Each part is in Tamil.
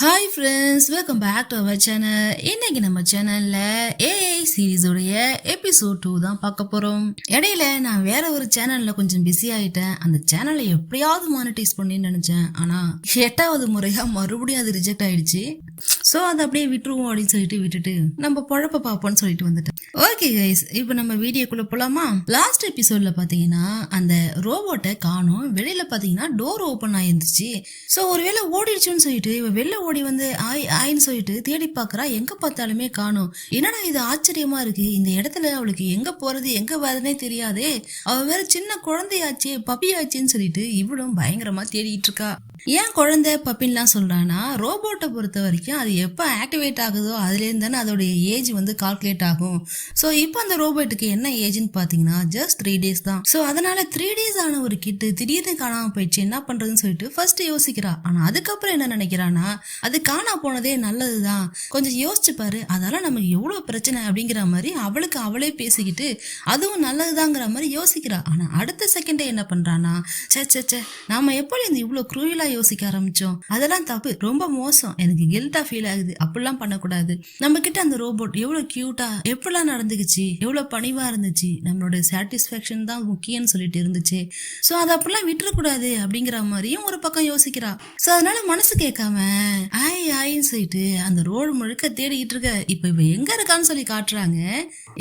Hi friends, welcome back to our channel. இன்னைக்கு நம்ம சேனல்ல ஏஐ சீரீஸோடைய எபிசோட் 2 தான் பார்க்க போறோம். இடையில நான் வேற ஒரு சேனல்ல கொஞ்சம் பிஸி ஆயிட்டேன். அந்த சேனலை எப்படியாவது மானிட்டைஸ் பண்ணின்னு நினைச்சேன். ஆனா 8வது முறையா மறுபடியும் அது ரிஜெக்ட் ஆயிடுச்சு. ஸோ அதை அப்படியே விட்டுருவோம் அப்படின்னு சொல்லிட்டு விட்டுட்டு நம்ம பொழப்ப பார்ப்போம்னு சொல்லிட்டு வந்துட்டேன். ஓகே கைஸ், இப்போ நம்ம வீடியோக்குள்ள போலாமா? லாஸ்ட் எபிசோட்ல பாத்தீங்கன்னா அந்த ரோபோட்டை காணோம். வெளியில பாத்தீங்கன்னா டோர் ஓபன் ஆயிருந்துச்சு. ஸோ ஒருவேளை ஓடிடுச்சுன்னு சொல்லிட்டு இவ வெளில ஓடி வந்து ஆயின்னு சொல்லிட்டு தேடி பாக்குறா. எங்க பார்த்தாலுமே காணோம். என்னடா இது ஆச்சரியமா இருக்கு, இந்த இடத்துல அவளுக்கு எங்க போறது எங்க வரதுனே தெரியாதே, அவ வேற சின்ன குழந்தையாச்சே பப்பியாச்சேன்னு சொல்லிட்டு இவளும் பயங்கரமா தேடிட்டு இருக்கா. ஏன் குழந்தை பப்பின்லாம் சொல்றான்னா, ரோபோட்டை பொறுத்த வரைக்கும் அது எப்போ ஆக்டிவேட் ஆகுதோ அதுலேருந்து தானே அதோடைய ஏஜ் வந்து கால்குலேட் ஆகும். ஸோ இப்போ அந்த ரோபோட்டுக்கு என்ன ஏஜ்னு பார்த்தீங்கன்னா ஜஸ்ட் 3 days தான். ஸோ அதனால 3 days ஆன ஒரு கிட்டு திடீர்னு காணாமல் போயிடுச்சு, என்ன பண்றதுன்னு சொல்லிட்டு ஃபர்ஸ்ட் யோசிக்கிறா. ஆனால் அதுக்கப்புறம் என்ன நினைக்கிறான்னா, அது காணா போனதே நல்லதுதான், கொஞ்சம் யோசிச்சு பாரு, அதெல்லாம் நமக்கு எவ்வளோ பிரச்சனை அப்படிங்கிற மாதிரி அவளுக்கு அவளே பேசிக்கிட்டு அதுவும் நல்லதுதாங்கிற மாதிரி யோசிக்கிறா. ஆனால் அடுத்த செகண்டே என்ன பண்றான்னா, சே நாம எப்படி இந்த இவ்வளோ குரூவலா யோசிக்க ஆரம்பிச்சோம், அதெல்லாம் தப்பு, ரொம்ப மோசம், எனக்கு கில்ட்டா ஃபீல் ஆகுது, அப்படிலாம் பண்ணக்கூடாது. நம்ம கிட்ட அந்த ரோபோட் எவ்வளவு கியூட்டா எப்படிலாம் நடந்துக்குச்சு, எவ்வளவு பணிவா இருந்துச்சு, நம்மளோட சாட்டிஸ்பேக்ஷன் தான் முக்கியம்னு சொல்லிட்டு இருந்துச்சு. ஸோ அதை அப்படிலாம் விட்டுறக்கூடாது அப்படிங்கிற மாதிரியும் ஒரு பக்கம் யோசிக்கிறா. ஸோ அதனால மனசு கேட்காம ஆயின்னு சொல்லிட்டு அந்த ரோடு முழுக்க தேடிக்கிட்டு இருக்க. இப்போ இவ எங்க இருக்கான்னு சொல்லி காட்டுறாங்க.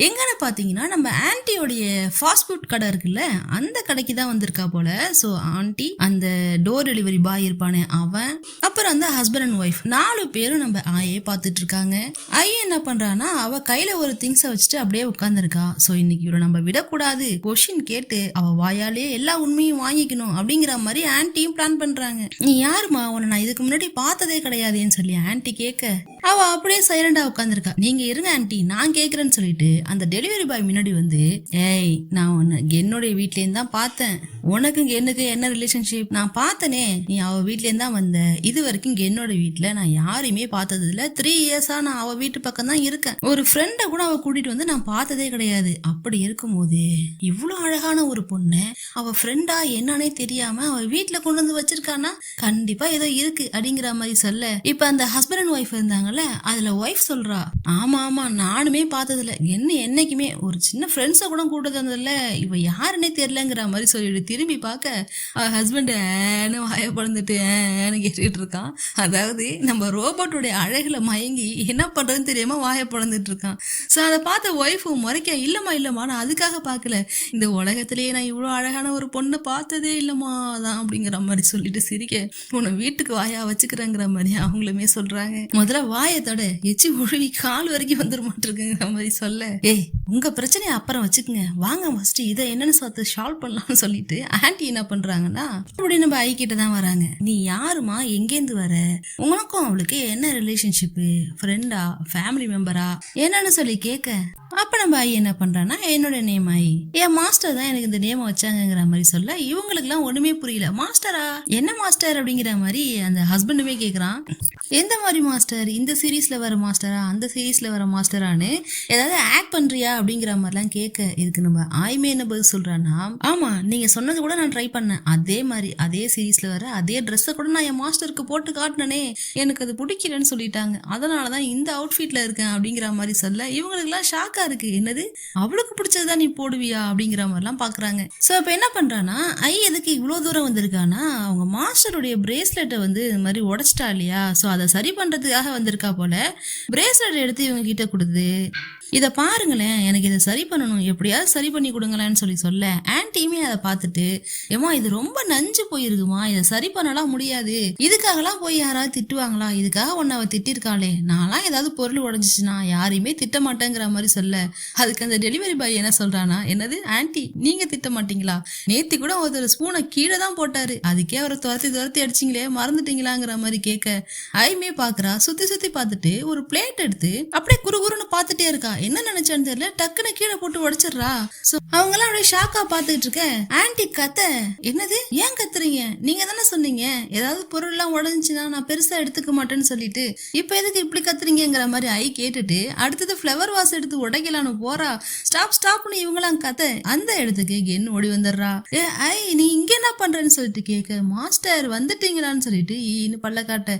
எங்கன்னு பாத்தீங்கன்னா நம்ம ஆன்ட்டியோடைய ஃபாஸ்ட் ஃபுட் கடை இருக்குல்ல, அந்த கடைக்கு தான் வந்திருக்கா போல. ஸோ ஆன்ட்டி, அந்த டோர் டெலிவரி பாய் இருப்பானே அவன், அப்புறம் அந்த ஹஸ்பண்ட் அண்ட் ஒய்ஃப் 4 பேரும் நம்ம ஆயே பார்த்துட்டு இருக்காங்க. ஐயே என்ன பண்றானா, அவ கையில ஒரு திங்ஸை வச்சுட்டு அப்படியே உட்காந்துருக்கா. ஸோ இன்னைக்கு இவரை நம்ம விடக்கூடாது, கொஸ்டின் கேட்டு அவ வாயாலே எல்லா உண்மையும் வாங்கிக்கணும் அப்படிங்கிற மாதிரி ஆன்ட்டியும் பிளான் பண்றாங்க. நீ யாருமா, உன்னை நான் இதுக்கு முன்னாடி பார்த்ததே கிடையாதுன்னு சொல்லி ஆன்ட்டி கேட்க, அவ அப்படியே சைலண்டா உட்காந்துருக்கா. நீங்க இருங்க ஆன்ட்டி, நான் கேட்கறேன்னு சொல்லிட்டு அந்த டெலிவரி பாய் முன்னாடி வந்து, ஏய் நான் உன்னை என்னுடைய வீட்லேருந்து தான் பார்த்தேன், உனக்கு எனக்கு என்ன ரிலேஷன்ஷிப், நான் பார்த்தனே, நீ அவ வீட்லேருந்து தான் வந்த, இது வரைக்கும் என்னோட வீட்டுல நான் யாரையுமே பார்த்தது இல்ல, 3 years-ஆ நான் அவ வீட்டு பக்கம் தான் இருக்கேன், ஒரு ஃப்ரெண்டை கூட அவ கூட்டிட்டு வந்து நான் பார்த்ததே கிடையாது. அப்படி இருக்கும்போது இவ்வளவு அழகான ஒரு பொண்ணு அவ ஃப்ரெண்டா என்னன்னே தெரியாம அவ வீட்டுல கொண்டு வந்து வச்சிருக்கானா, கண்டிப்பா ஏதோ இருக்கு அப்படிங்கிற மாதிரி சொல்ல, இப்ப அந்த ஹஸ்பண்ட் அண்ட் ஒய்ஃப் இருந்தாங்கல்ல, அதுல ஒய்ஃப் சொல்றா, ஆமா நானுமே பார்த்தது இல்ல, என்னைக்குமே ஒரு சின்ன ஃப்ரெண்ட்ஸை கூட கூட்டது வந்ததில்ல, இவ யாருன்னே தெரியலங்கிற மாதிரி சொல்லிட்டு திரும்பி பார்க்க ஹஸ்பண்ட் வாய பழந்துட்டு கேட்டுட்டு இருக்கான். அதாவது நம்ம ரோபோட்டுடைய அழகுல மயங்கி என்ன பண்றதுன்னு தெரியாம வாய பழந்துட்டு இருக்கான். ஸோ அதை பார்த்த ஒய்ஃபும் முறைக்க, இல்லம்மா நான் அதுக்காக பார்க்கல, இந்த உலகத்திலேயே நான் இவ்வளோ அழகான ஒரு பொண்ணை பார்த்ததே இல்லம்மா தான் அப்படிங்கிற மாதிரி சொல்லிட்டு சிரிக்க, உன்னை வீட்டுக்கு வாயா வச்சுக்கிறேங்கிற மாதிரி அவங்களுமே சொல்றாங்க. முதல்ல வாயத்தோட எச்சி ஒழுவி கால் வரைக்கும் வந்துருமாட்டிருக்குங்கிற மாதிரி சொல்ல, ஏய் உங்க பிரச்சனையை அப்புறம் வச்சுக்கோங்க, வாங்க ஃபர்ஸ்ட் இதை என்னன்னு பார்த்து சால்வ் பண்ணலாம்னு சொல்லிட்டு ஆன்ட்டி என்ன பண்றாங்கன்னா அப்படி நம்ம ஐ கிட்ட தான் வராங்க. நீ யாருமா, எங்கேருந்து வர, உனக்கும் அவளுக்கு என்ன ரிலேஷன்ஷிப்பு, ஃப்ரெண்டா ஃபேமிலி மெம்பரா என்னன்னு சொல்லி கேட்க, அப்ப நம்ம ஐ என்ன பண்றான்னா, என்னோட நேம் ஐ, என் மாஸ்டர் தான் எனக்கு இந்த நேம் வச்சாங்கிற மாதிரி சொல்ல, இவங்களுக்கு எல்லாம் ஒண்ணுமே புரியல. மாஸ்டரா, என்ன மாஸ்டர் அப்படிங்கிற மாதிரி அந்த ஹஸ்பண்டுமே கேக்குறான். எந்த மாதிரி மாஸ்டர், இந்த சீரீஸ்ல வர மாஸ்டரா அந்த சீரீஸ்ல வர மாஸ்டரான்னு ஏதாவது ஆக்ட் பண்றியா அப்படிங்கிற மாதிரிலாம் கேட்க, இதுக்கு நம்ம ஆய்மே என்ன பதில் சொல்றான்னா, ஆமா நீங்க சொன்னது கூட நான் ட்ரை பண்ணேன், அதே மாதிரி அதே சீரீஸ்ல வர அதே ட்ரெஸ்ஸை கூட நான் என் மாஸ்டருக்கு போட்டு காட்டினே, எனக்கு அது பிடிக்கலன்னு சொல்லிட்டாங்க, அதனாலதான் இந்த அவுட்ஃபிட்ல இருக்கேன் அப்படிங்கிற மாதிரி சொல்ல, இவங்களுக்கு எல்லாம் ஷாக்கா இருக்கு. என்னது அவளுக்கு பிடிச்சதுதான் நீ போடுவியா அப்படிங்கிற மாதிரிலாம் பாக்குறாங்க. சோ இப்ப என்ன பண்றானா, ஐ எதுக்கு இவ்வளவு தூரம் வந்திருக்கானா, அவங்க மாஸ்டருடைய பிரேஸ்லெட்டை வந்து இந்த மாதிரி உடைச்சிட்டா இல்லையா, சோ அதை சரி பண்றதுக்காக வந்திருக்கா போல. பிரேஸ்லெட் எடுத்து இவங்க கிட்ட கொடுத்து, இதை பாருங்களேன், எனக்கு இதை சரி பண்ணணும், எப்படியாவது சரி பண்ணி கொடுங்களேன்னு சொல்ல, ஆன்ட்டியுமே அதை பார்த்துட்டு, ஏமா இது ரொம்ப நஞ்சு போயிருக்குமா, இதை சரி பண்ணலாம் முடியாது, இதுக்காகலாம் போய் யாராவது திட்டுவாங்களா, இதுக்காக ஒன்னு அவ திட்டிருக்காளே, நான்லாம் ஏதாவது பொருள் உடஞ்சிச்சுன்னா யாரையுமே திட்ட மாட்டேங்கிற மாதிரி சொல்ல, அதுக்கு அந்த டெலிவரி பாய் என்ன சொல்றானா, என்னது ஆன்ட்டி நீங்க திட்ட மாட்டீங்களா, நேத்தி கூட ஒருத்தர் ஸ்பூனை கீழே தான் போட்டாரு, அதுக்கே அவரை துரத்தி அடிச்சிங்களே மறந்துட்டீங்களாங்கிற மாதிரி கேட்க, ஐமே பாக்குறா, சுத்தி பார்த்துட்டு ஒரு பிளேட் எடுத்து அப்படியே குறுகுறுன்னு பார்த்துட்டே இருக்கா. என்ன நினைச்சான்னு தெரியல, டக்குன்னு கீழே போட்டு உடைச்சிடுறா. சோ அவங்க எல்லாம் அப்படியே ஷாக்கா பார்த்துட்டு இருக்க. ஆன்ட்டி என்னது ஏன் கத்துறீங்க? நீங்க தானே சொன்னீங்க ஏதாவது பொருள் எல்லாம் உடஞ்சுன்னா நான் பெருசா எடுத்துக்க மாட்டேன்னு சொல்லிட்டு, இப்ப எதுக்கு இப்படி கத்துறீங்கிற மாதிரி ஐ கேட்டுட்டு அடுத்தது ஃபிளவர் வாஸ் எடுத்து உடைக்கலான்னு போறா. ஸ்டாப்னு இவங்களாம் அந்த இடத்துக்கு கென் ஓடி வந்துடுறா. ஐ நீ இங்க என்ன பண்றேன்னு சொல்லிட்டு கேட்க, மாஸ்டர் வந்துட்டீங்களான்னு சொல்லிட்டு ஈன்னு பல்ல காட்ட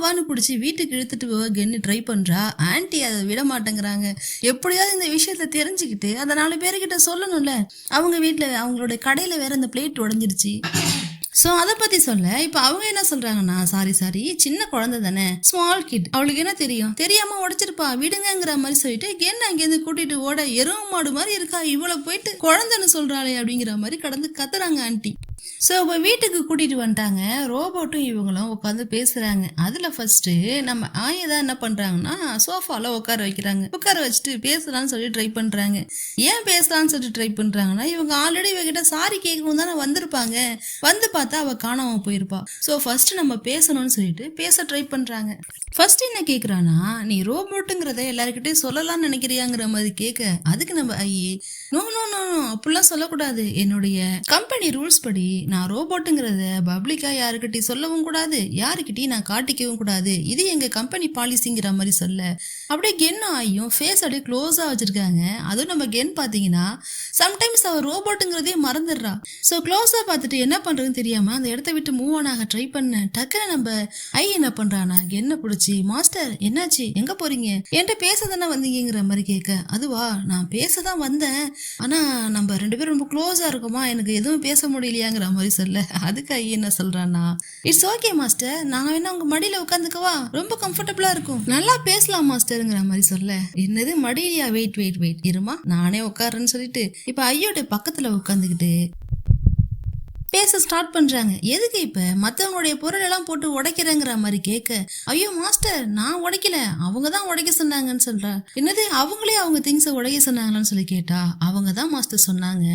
வான்னு பிடிச்சி வீட்டுக்கு இழுத்துட்டு போக கென்னு ட்ரை பண்றா. ஆன்ட்டி அதை விட மாட்டேங்கிறாங்க. எப்படியாவது இந்த விஷயத்த தெரிஞ்சுக்கிட்டு அதை 4 பேருக்கிட்ட சொல்லணும்ல. அவங்க வீட்டுல அவங்களோட கடையில வேற இந்த பிளேட் உடஞ்சிருச்சு. சோ அதை பத்தி சொல்ல இப்ப அவங்க என்ன சொல்றாங்கன்னா, சாரி சின்ன குழந்தை தானே, ஸ்மால் கிட், அவளுக்கு என்ன தெரியும், தெரியாம உடைச்சிருப்பா விடுங்கிற மாதிரி சொல்லிட்டு கென் அங்கேருந்து கூட்டிட்டு ஓட, எருவு மாடு மாதிரி இருக்கா இவ்வளவு போயிட்டு குழந்தைன்னு சொல்றாளே அப்படிங்கிற மாதிரி கடந்து கத்துறாங்க ஆன்ட்டி. சோ இப்ப வீட்டுக்கு கூட்டிட்டு வந்துட்டாங்க. ரோபோட்டும் இவங்களும் உட்காந்து பேசுறாங்க. அதுல ஃபர்ஸ்ட் நம்ம ஆயதான் என்ன பண்றாங்கன்னா சோஃபால உட்கார வைக்கிறாங்க. உட்கார வச்சுட்டு பேசலாம்னு சொல்லி ட்ரை பண்றாங்க. ஏன் பேசலாம்னு சொல்லிட்டு ட்ரை பண்றாங்கன்னா, இவங்க ஆல்ரெடி இவகிட்ட சாரி கேட்கணும் தானே வந்திருப்பாங்க. வந்து பார்த்தா அவ காணாம போயிருப்பா. சோ ஃபர்ஸ்ட் நம்ம பேசணும்னு சொல்லிட்டு பேச ட்ரை பண்றாங்க. ஃபர்ஸ்ட் என்ன கேக்குறானா, நீ ரோபோட்டுங்கிறத எல்லாருக்கிட்டையும் சொல்லலாம்னு நினைக்கிறியாங்கிற மாதிரி கேட்க, அதுக்கு நம்ம ஐயே நோ அப்படிலாம் சொல்லக்கூடாது. என்னுடைய கம்பெனி ரூல்ஸ் படி நான் ரோபோட்டுங்கிறத பப்ளிக்கா யாருக்கிட்டையும் சொல்லவும் கூடாது, யாருக்கிட்டையும் நான் காட்டிக்கவும் கூடாது. இது எங்க கம்பெனி பாலிசிங்கிற மாதிரி சொல்ல, அப்படியே கென் ஆயும் ஃபேஸ் அப்படியே க்ளோஸா வச்சிருக்காங்க. அதுவும் நம்ம கென் பாத்தீங்கன்னா சம்டைம்ஸ் அவ ரோபோட்டுங்கிறதே மறந்துடுறா. சோ க்ளோஸா பார்த்துட்டு என்ன பண்றதுன்னு தெரியாம அந்த இடத்த விட்டு மூவ் ஆன் ஆக ட்ரை பண்ண, டக்குன்னு நம்ம ஐ என்ன பண்றானா கென்ன பிடிச்சி, மாஸ்டர் என்னாச்சு எங்க போறீங்க, என்கிட்ட பேச தானே வந்தீங்கிற மாதிரி கேட்க, அதுவா நான் பேசதான் வந்தேன், ஆனா நம்ம 2 பேரும் ரொம்ப க்ளோஸா இருக்கோமா, எனக்கு எதுவும் பேச முடியலையாங்கிற மாதிரி சொல்ல, அதுக்கு ஐ என்ன சொல்றானா, இட்ஸ் ஓகே மாஸ்டர், நாங்க வேணா உங்க மடியில உட்காந்துக்கவா, ரொம்ப கம்ஃபர்டபுளா இருக்கும், நல்லா பேசலாம் மாஸ்டருங்கிற மாதிரி சொல்ல, என்னது மடியிலையா, வெயிட் இருமா நானே உட்காருன்னு சொல்லிட்டு இப்ப ஐயோட பக்கத்துல உட்காந்துக்கிட்டு பேச ஸ்டார்ட் பண்றாங்க. எதுக்கு இப்ப மத்தவங்களுடைய பொருள் எல்லாம் போட்டு உடைக்கிறேங்கிற மாதிரி கேட்க, ஐயோ மாஸ்டர் நான் உடைக்கல, அவங்க தான் உடைக்க சொன்னாங்கன்னு சொல்றா. என்னது அவங்களே அவங்க திங்ஸை உடைக்க சொன்னாங்கன்னு சொல்லி கேட்டா, அவங்க தான் மாஸ்டர் சொன்னாங்க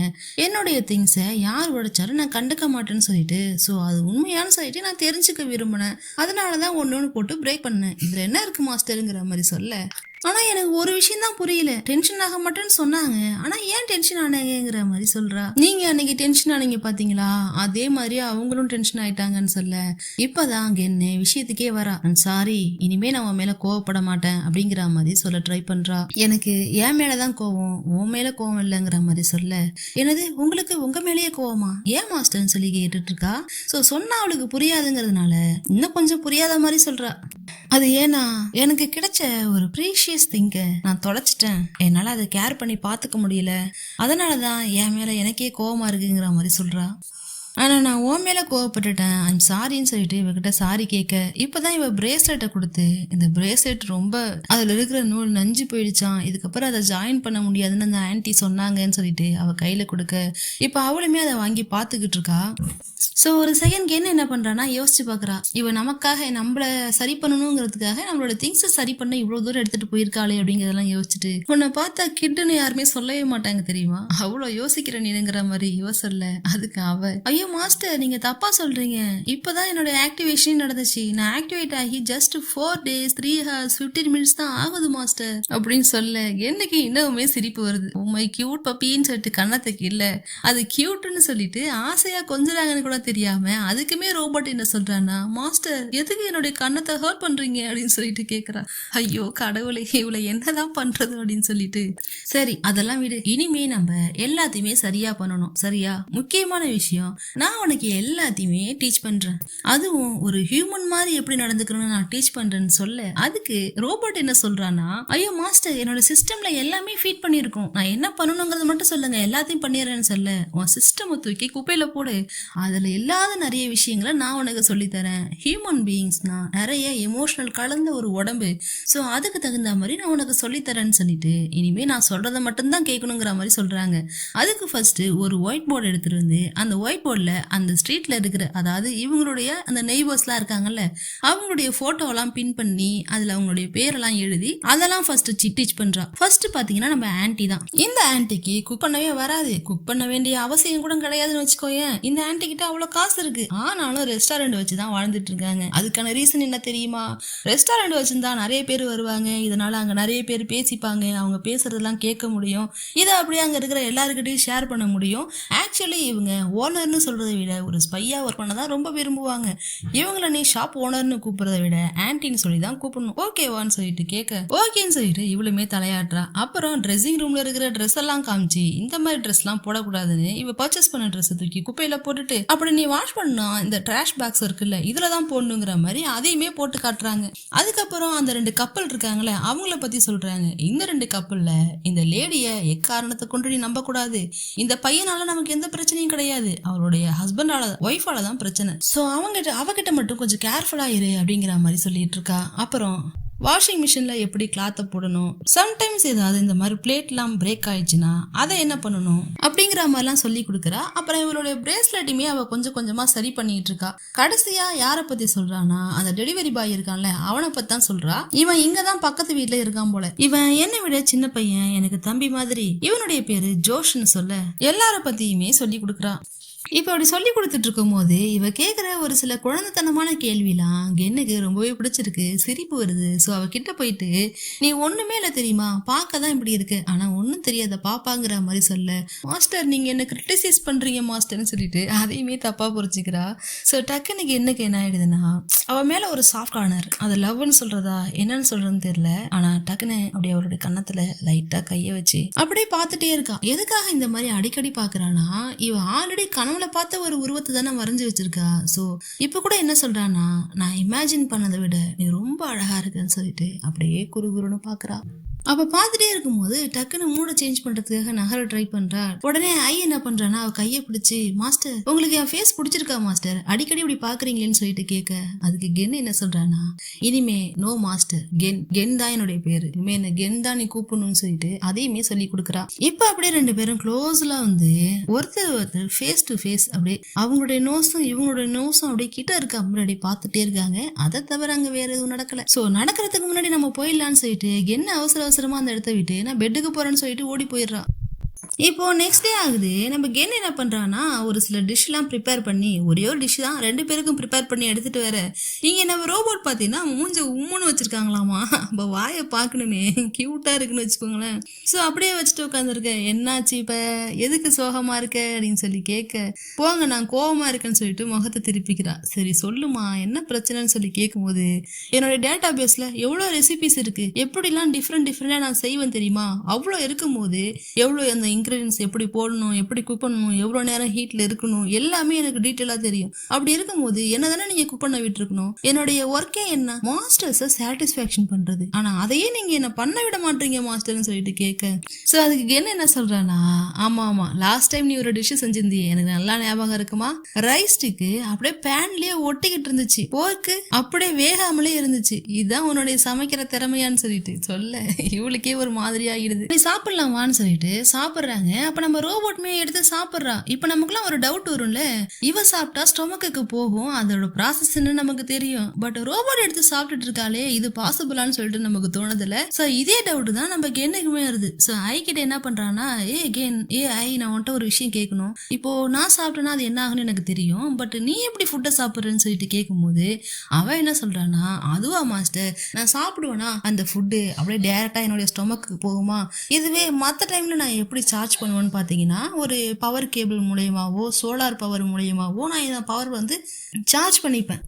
என்னுடைய திங்ஸை யார் உடைச்சாலும் நான் கண்டுக்க மாட்டேன்னு சொல்லிட்டு, சோ அது உண்மையானு சொல்லிட்டு நான் தெரிஞ்சுக்க விரும்பினேன், அதனாலதான் ஒன்னு போட்டு பிரேக் பண்ணேன், இதுல என்ன இருக்கு மாஸ்டருங்கிற மாதிரி சொல்ல, ஆனா எனக்கு ஒரு விஷயம் தான் புரியல, டென்ஷன் ஆக மாட்டேன்னு சொன்னாங்க, ஆனா ஏன் டென்ஷன் ஆனாங்கிற மாதிரி சொல்றா. நீங்க அன்னைக்கு டென்ஷன் ஆனீங்க பாத்தீங்களா, அதே மாதிரி அவங்களும் டென்ஷன் ஆயிட்டாங்கன்னு சொல்ல, இப்பதான் என்ன விஷயத்துக்கே வரா, சாரி இனிமே நான் உன் மேல கோவப்பட மாட்டேன் அப்படிங்கிற மாதிரி சொல்ல ட்ரை பண்றா. எனக்கு என் மேலதான் கோவம், உன் மேல கோவம் இல்லைங்கிற மாதிரி சொல்ல, என்னது உங்களுக்கு உங்க மேலேயே கோவமா, ஏன் மாஸ்டர்னு சொல்லி கேட்டுட்டு இருக்கா. சோ சொன்னா அவளுக்கு புரியாதுங்கிறதுனால இன்னும் கொஞ்சம் புரியாத மாதிரி சொல்றா. அது ஏன்னா எனக்கு கிடைச்ச ஒரு ப்ரீஷியஸ் திங்க நான் தொலைச்சிட்டேன், என்னால அதை கேர் பண்ணி பாத்துக்க முடியல, அதனாலதான் என் மேல எனக்கே கோவமா இருக்குங்கிற மாதிரி சொல்றா. ஆனா நான் உன் மேல கோவப்பட்டுட்டேன், ஐம் சாரின்னு சொல்லிட்டு இவகிட்ட சாரி கேட்க, இப்பதான் இவ பிரேஸ்லெட்டை கொடுத்து, இந்த பிரேஸ்லெட் ரொம்ப அதுல இருக்கிற நூல் நஞ்சு போயிடுச்சான், இதுக்கப்புறம் அதை ஜாயின் பண்ண முடியாதுன்னு அந்த ஆன்ட்டி சொன்னாங்கன்னு சொல்லிட்டு அவ கையில கொடுக்க, இப்ப அவளுமே அதை வாங்கி பாத்துக்கிட்டு இருக்கா. சோ ஒரு செகண்ட் என்ன பண்றானா யோசிச்சு பாக்குறா, இவ நமக்காக நம்மள சரி பண்ணணுங்கிறதுக்காக நம்மளோட திங்ஸ் சரி பண்ண இவ்வளவு தூரம் எடுத்துட்டு போயிருக்காளே அப்படிங்கறதெல்லாம் யோசிச்சுட்டு, உன்னை பார்த்தா கிட்டுன்னு யாருமே சொல்லவே மாட்டாங்க தெரியுமா, அவ்வளவு யோசிக்கிற நீங்கிற மாதிரி இவ சொல்ல, அதுக்கு அவ ஐயோ மாஸ்டர் நீங்க தப்பா சொல்றீங்க, இப்பதான் என்னோட ஆக்டிவேஷன் நடந்துச்சு, நான் ஆக்டிவேட் ஆகி ஜஸ்ட் 4 days 3 hours 15 minutes தான் ஆகுது மாஸ்டர் அப்படின்னு சொல்ல, எனக்கு இன்னுமே சிரிப்பு வருது. உண்மை கியூட் பப்பின்னு சொல்லிட்டு கண்ணத்துக்கு இல்ல, அது கியூட்னு சொல்லிட்டு ஆசையா கொஞ்சறாங்கன்னு கூட தெரியாம அதுக்குமே ரோபோட் என்ன சொல்றானா, மாஸ்டர் எதுக்கு என்னுடைய கண்ணத்தை ஹர்ட் பண்றீங்க அப்படின்னு சொல்லிட்டு கேக்குறா. ஐயோ கடவுளே இவளை என்னதான் பண்றது அப்படின்னு சொல்லிட்டு, சரி அதெல்லாம் விடு, இனிமே நம்ம எல்லாத்தையுமே சரியா பண்ணணும் சரியா, முக்கியமான விஷயம் நான் உனக்கு எல்லாத்தையுமே டீச் பண்றேன், அதுவும் ஒரு ஹியூமன் மாதிரி எப்படி நடந்துக்கணும்னு நான் டீச் பண்றேன்னு சொல்ல, அதுக்கு ரோபோட் என்ன சொல்றானா, ஐயோ மாஸ்டர் என்னோட சிஸ்டம்ல எல்லாமே ஃபீட் பண்ணிருக்கோம், நான் என்ன பண்ணணுங்கிறத மட்டும் சொல்லுங்க எல்லாத்தையும் பண்ணிடுறேன்னு சொல்ல, உன் சிஸ்டம் தூக்கி குப்பையில போடு, அதுல இல்லாத நிறைய விஷயங்களை நான் உனக்கு சொல்லித்தரேன், ஹியூமன் பீயிங்ஸ்னா நிறைய எமோஷனல் கலந்த ஒரு உடம்பு, சோ அதுக்கு தகுந்த மாதிரி நான் உனக்கு சொல்லித்தரேன்னு சொல்லிட்டு இனிமே நான் சொல்றதை மட்டும்தான் கேட்கணுங்கிற மாதிரி சொல்றாங்க. அதுக்கு ஃபர்ஸ்ட் ஒரு ஒயிட் போர்டு எடுத்துட்டு வந்து அந்த ஒயிட் போர்ட்ல உள்ள அந்த ஸ்ட்ரீட்ல இருக்கிற, அதாவது இவங்களுடைய அந்த நெய்பர்ஸ்லாம் இருக்காங்கல்ல, அவங்களுடைய போட்டோலாம் பின் பண்ணி அதுல அவங்களுடைய பேரெல்லாம் எழுதி அதெல்லாம் ஃபர்ஸ்ட் சிட்டிச் பண்றா. ஃபர்ஸ்ட் பாத்தீங்கன்னா நம்ம ஆன்ட்டி தான். இந்த ஆன்ட்டிக்கு குக் பண்ணவே வராது, குக் பண்ண வேண்டிய அவசியம் கூட கிடையாதுன்னு வச்சுக்கோயேன். இந்த ஆன்ட்டி கிட்ட அவ்வளவு காசு இருக்கு, ஆனாலும் ரெஸ்டாரண்ட் வச்சுதான் வாழ்ந்துட்டு இருக்காங்க. அதுக்கான ரீசன் என்ன தெரியுமா? ரெஸ்டாரண்ட் வச்சிருந்தா நிறைய பேர் வருவாங்க, இதனால அங்க நிறைய பேர் பேசிப்பாங்க, அவங்க பேசுறதெல்லாம் கேட்க முடியும், இதை அப்படியே அங்க இருக்கிற எல்லாருக்கிட்டையும் ஷேர் பண்ண முடியும். ஆக்சுவலி இவங்க ஓனர்னு சொல்றதை விட ஒரு ஸ்பையா ஒர்க் பண்ணதான் ரொம்ப விரும்புவாங்க. இவங்கள நீ ஷாப் ஓனர்னு கூப்பிடுறத விட ஆன்ட்டின்னு சொல்லி தான் கூப்பிடணும். ஓகேவான்னு சொல்லிட்டு கேட்க ஓகேன்னு சொல்லிட்டு இவளுமே தலையாட்டுறா. அப்புறம் ட்ரெஸ்ஸிங் ரூம்ல இருக்கிற ட்ரெஸ் எல்லாம் காமிச்சு இந்த மாதிரி ட்ரெஸ் எல்லாம் போடக்கூடாதுன்னு இவ பர்ச்சேஸ் பண்ண ட்ரெஸ் தூக்கி குப்பையில போட்டுட்டு, அப்படி நீ வாஷ் பண்ணா இந்த ட்ராஷ் பேக்ஸ் இருக்குல்ல இதுலதான் போடணுங்கிற மாதிரி அதையுமே போட்டு காட்டுறாங்க. அதுக்கப்புறம் அந்த 2 கப்பல் இருக்காங்களே அவங்கள பத்தி சொல்றாங்க. இந்த 2 கப்பல்ல இந்த லேடிய எக்காரணத்தை கொண்டு நீ நம்ப கூடாது, இந்த பையனால நமக்கு எந்த பிரச்சனையும் கிடையாது, அவருடைய ஹஸ்பண்டால ஒய்ஃபால தான் பிரச்சனை, சோ அவகிட்ட மட்டும் கொஞ்சம் கேர்ஃபுல்லா இரு அப்படிங்கிற மாதிரி சொல்லிட்டு இருக்கா. அப்புறம் வாஷிங் மிஷின்ல எப்படி கிளாத்தை போடணும், சம்டைம்ஸ் ஏதாவது இந்த மாதிரி பிளேட்லாம் பிரேக் ஆயிடுச்சுன்னா அதை என்ன பண்ணணும் அப்படிங்கிற மாதிரிலாம் சொல்லி கொடுக்குறா. அப்புறம் இவளுடைய பிரேஸ்லெட்டுமே அவ கொஞ்சம் கொஞ்சமா சரி பண்ணிட்டு இருக்கா. கடைசியா யாரை பத்தி சொல்றானா, அந்த டெலிவரி பாய் இருக்கான்ல அவனை பத்தி தான் சொல்றா. இவன் இங்கதான் பக்கத்து வீட்டுல இருக்கான் போல, இவன் என்னை விட சின்ன பையன், எனக்கு தம்பி மாதிரி, இவனுடைய பேரு ஜோஷ்னு சொல்ல எல்லார பத்தியுமே சொல்லி கொடுக்குறா. இப்ப அப்படி சொல்லி கொடுத்துட்டு இருக்கும் போது இவ கேக்குற ஒரு சில குழந்தைத்தனமான கேள்விலாம் கென்னுக்கு ரொம்பவே பிடிச்சிருக்கு, சிரிப்பு வருது. சோ அவ கிட்ட போயிட்டு, நீ ஒண்ணுமே இல்ல தெரியுமா, பார்க்கதான் இப்படி இருக்கு, ஆனா ஒண்ணும் தெரியாத பாப்பாங்கிற மாதிரி சொல்ல, மாஸ்டர் நீங்க என்ன கிரிட்டிசைஸ் பண்றீங்க மாஸ்டர்னு சொல்லிட்டு அதையுமே தப்பா புரிச்சுக்கிறா. சோ டக்குனுக்கு என்னக்கு என்ன ஆயிடுதுன்னா, அவ மேல ஒரு சாஃப்ட் கார்னர், அது லவ்னு சொல்றதா என்னன்னு சொல்றதுன்னு தெரியல, ஆனா டக்குன்னு அப்படியே அவளுடைய கன்னத்துல லைட்டா கைய வச்சு அப்படியே பார்த்துட்டே இருக்கா. எதுக்காக இந்த மாதிரி அடிக்கடி பாக்குறானா, இவ ஆல்ரெடி கனவுல பார்த்த ஒரு உருவத்தை தானே வரைஞ்சு வச்சிருக்கா. சோ இப்ப கூட என்ன சொல்றானா, நான் இமேஜின் பண்ணதை விட நீ ரொம்ப அழகா இருக்குன்னு சொல்லிட்டு அப்படியே குறுகுறுன்னு பாக்குறா. அப்ப பாத்துட்டே இருக்கும்போது டக்குன்னு மூட சேஞ்ச் பண்றதுக்காக நகர ட்ரை பண்றா. உடனே ஐ என்ன பண்றானா, அவ கைய பிடிச்சு, மாஸ்டர் உங்களுக்கு என் ஃபேஸ் பிடிச்சிருக்கா மாஸ்டர், அடிக்கடி இப்படி பாக்குறீங்களேன்னு சொல்லிட்டு கேட்க, அதுக்கு கென் என்ன சொல்றானா, இனிமே நோ மாஸ்டர், கென் தான் என்னுடைய பேரு, இனிமே என்ன கென் தான் நீ கூப்பிடணும்னு சொல்லிட்டு அதையுமே சொல்லி கொடுக்குறா. இப்ப அப்படியே 2 பேரும் க்ளோஸ்ல வந்து ஒருத்தர் ஃபேஸ் டு ஃபேஸ் அப்படியே அவங்களுடைய நோஸும் இவங்களுடைய நோஸும் அப்படியே கிட்ட இருக்க முன்னாடி பாத்துட்டே இருக்காங்க. அதை தவிர அங்க வேற எதுவும் நடக்கல. சோ நடக்கிறதுக்கு முன்னாடி நம்ம போயிடலான்னு சொல்லிட்டு கென் அவசரமா அந்த இடத்த விட்டு நான் பெட்டுக்கு போறேன்னு சொல்லிட்டு ஓடி போயிடுறா. இப்போ நெக்ஸ்ட் டே ஆகுது. நம்ம கென் என்ன பண்றான்னா, ஒரு சில டிஷ்லாம் ப்ரிப்பேர் பண்ணி, ஒரே ஒரு டிஷ் தான் 2 பேருக்கும் ப்ரிப்பேர் பண்ணி எடுத்துட்டு வர, இங்க நம்ம ரோபோட் பாத்தீங்கன்னா மூஞ்ச உம்முன்னு வச்சிருக்காங்களாமா. அப்ப வாயை பார்க்கணுமே, கியூட்டா இருக்குன்னு வச்சுக்கோங்களேன். சோ அப்படியே வச்சுட்டு உட்காந்துருக்க. என்னாச்சு இப்ப, எதுக்கு சோகமா இருக்க அப்படின்னு சொல்லி கேட்க, போங்க நான் கோவமா இருக்கேன்னு சொல்லிட்டு முகத்தை திருப்பிக்கிறா. சரி சொல்லுமா என்ன பிரச்சனைன்னு சொல்லி கேட்கும்போது, என்னோட டேட்டா பேஸ்ல எவ்வளவு ரெசிபிஸ் இருக்கு, எப்படிலாம் டிஃப்ரெண்டா நான் செய்வேன் தெரியுமா, அவ்வளோ இருக்கும்போது எவ்வளோ அந்த இன்கிரீடியன்ஸ் எப்படி போடணும், எப்படி குக் பண்ணணும், எவ்வளவு நேரம் ஹீட்ல இருக்கணும், எல்லாமே எனக்கு டீட்டெயிலா தெரியும். அப்படி இருக்கும்போது என்னதானே நீங்க குக் பண்ண விட்டுருக்கணும், என்னுடைய ஒர்க்கே என்ன மாஸ்டர்ஸை சாட்டிஸ்ஃபேக்ஷன் பண்றது, ஆனா அதையே நீங்க என்ன பண்ண விட மாட்டீங்க மாஸ்டர்னு சொல்லிட்டு கேட்க, சோ அதுக்கு என்ன சொல்றானா, ஆமா லாஸ்ட் டைம் நீ ஒரு டிஷ் செஞ்சிருந்தியே எனக்கு நல்லா ஞாபகம் இருக்குமா, ரைஸ் ஸ்டிக்கு அப்படியே பேன்லயே ஒட்டிக்கிட்டு இருந்துச்சு, போர்க்கு அப்படியே வேகாமலே இருந்துச்சு, இதுதான் உன்னுடைய சமைக்கிற திறமையான்னு சொல்லிட்டு சொல்ல இவளுக்கே ஒரு மாதிரி ஆகிடுது. நீ சாப்பிடலாமான்னு சொல்லிட்டு சாப்பிடுறாங்க. அப்ப நம்ம ரோபோட்மே எடுத்து சாப்பிடுறா. இப்ப நமக்குலாம் ஒரு டவுட் வரும்ல, இவ சாப்பிட்டா ஸ்டொமக்கு போகும், அதோட ப்ராசஸ் நமக்கு தெரியும், பட் ரோபோட் எடுத்து சாப்பிட்டுட்டு இருக்காளே இது பாசிபிளான்னு சொல்லிட்டு நமக்கு தோணுதுல. சோ இதே டவுட் தான் நம்ம கென்னுக்குமே வருது. சோ ஐ கிட்ட என்ன பண்றானா, ஐ நான் உன்கிட்ட ஒரு விஷயம் கேட்கணும், இப்போ நான் சாப்பிட்டேன்னா அது என்ன ஆகுன்னு எனக்கு தெரியும், பட் நீ எப்படி ஃபுட்டை சாப்பிடுறேன்னு சொல்லிட்டு கேட்கும்போது அவன் என்ன சொல்றானா, அதுவா மாஸ்டர் நான் சாப்பிடுவேனா அந்த ஃபுட்டு அப்படியே டைரக்டா என்னுடைய ஸ்டொமக்கு போகுமா, இதுவே மற்ற டைம்ல நான் எப்படி சார்ஜ் பண்ணுவேன்னு பார்த்தீங்கன்னா, ஒரு பவர் கேபிள் மூலியமாவோ சோலார் பவர் மூலியமாவோ நான் இந்த பவர் வந்து சார்ஜ் பண்ணிப்பேன்.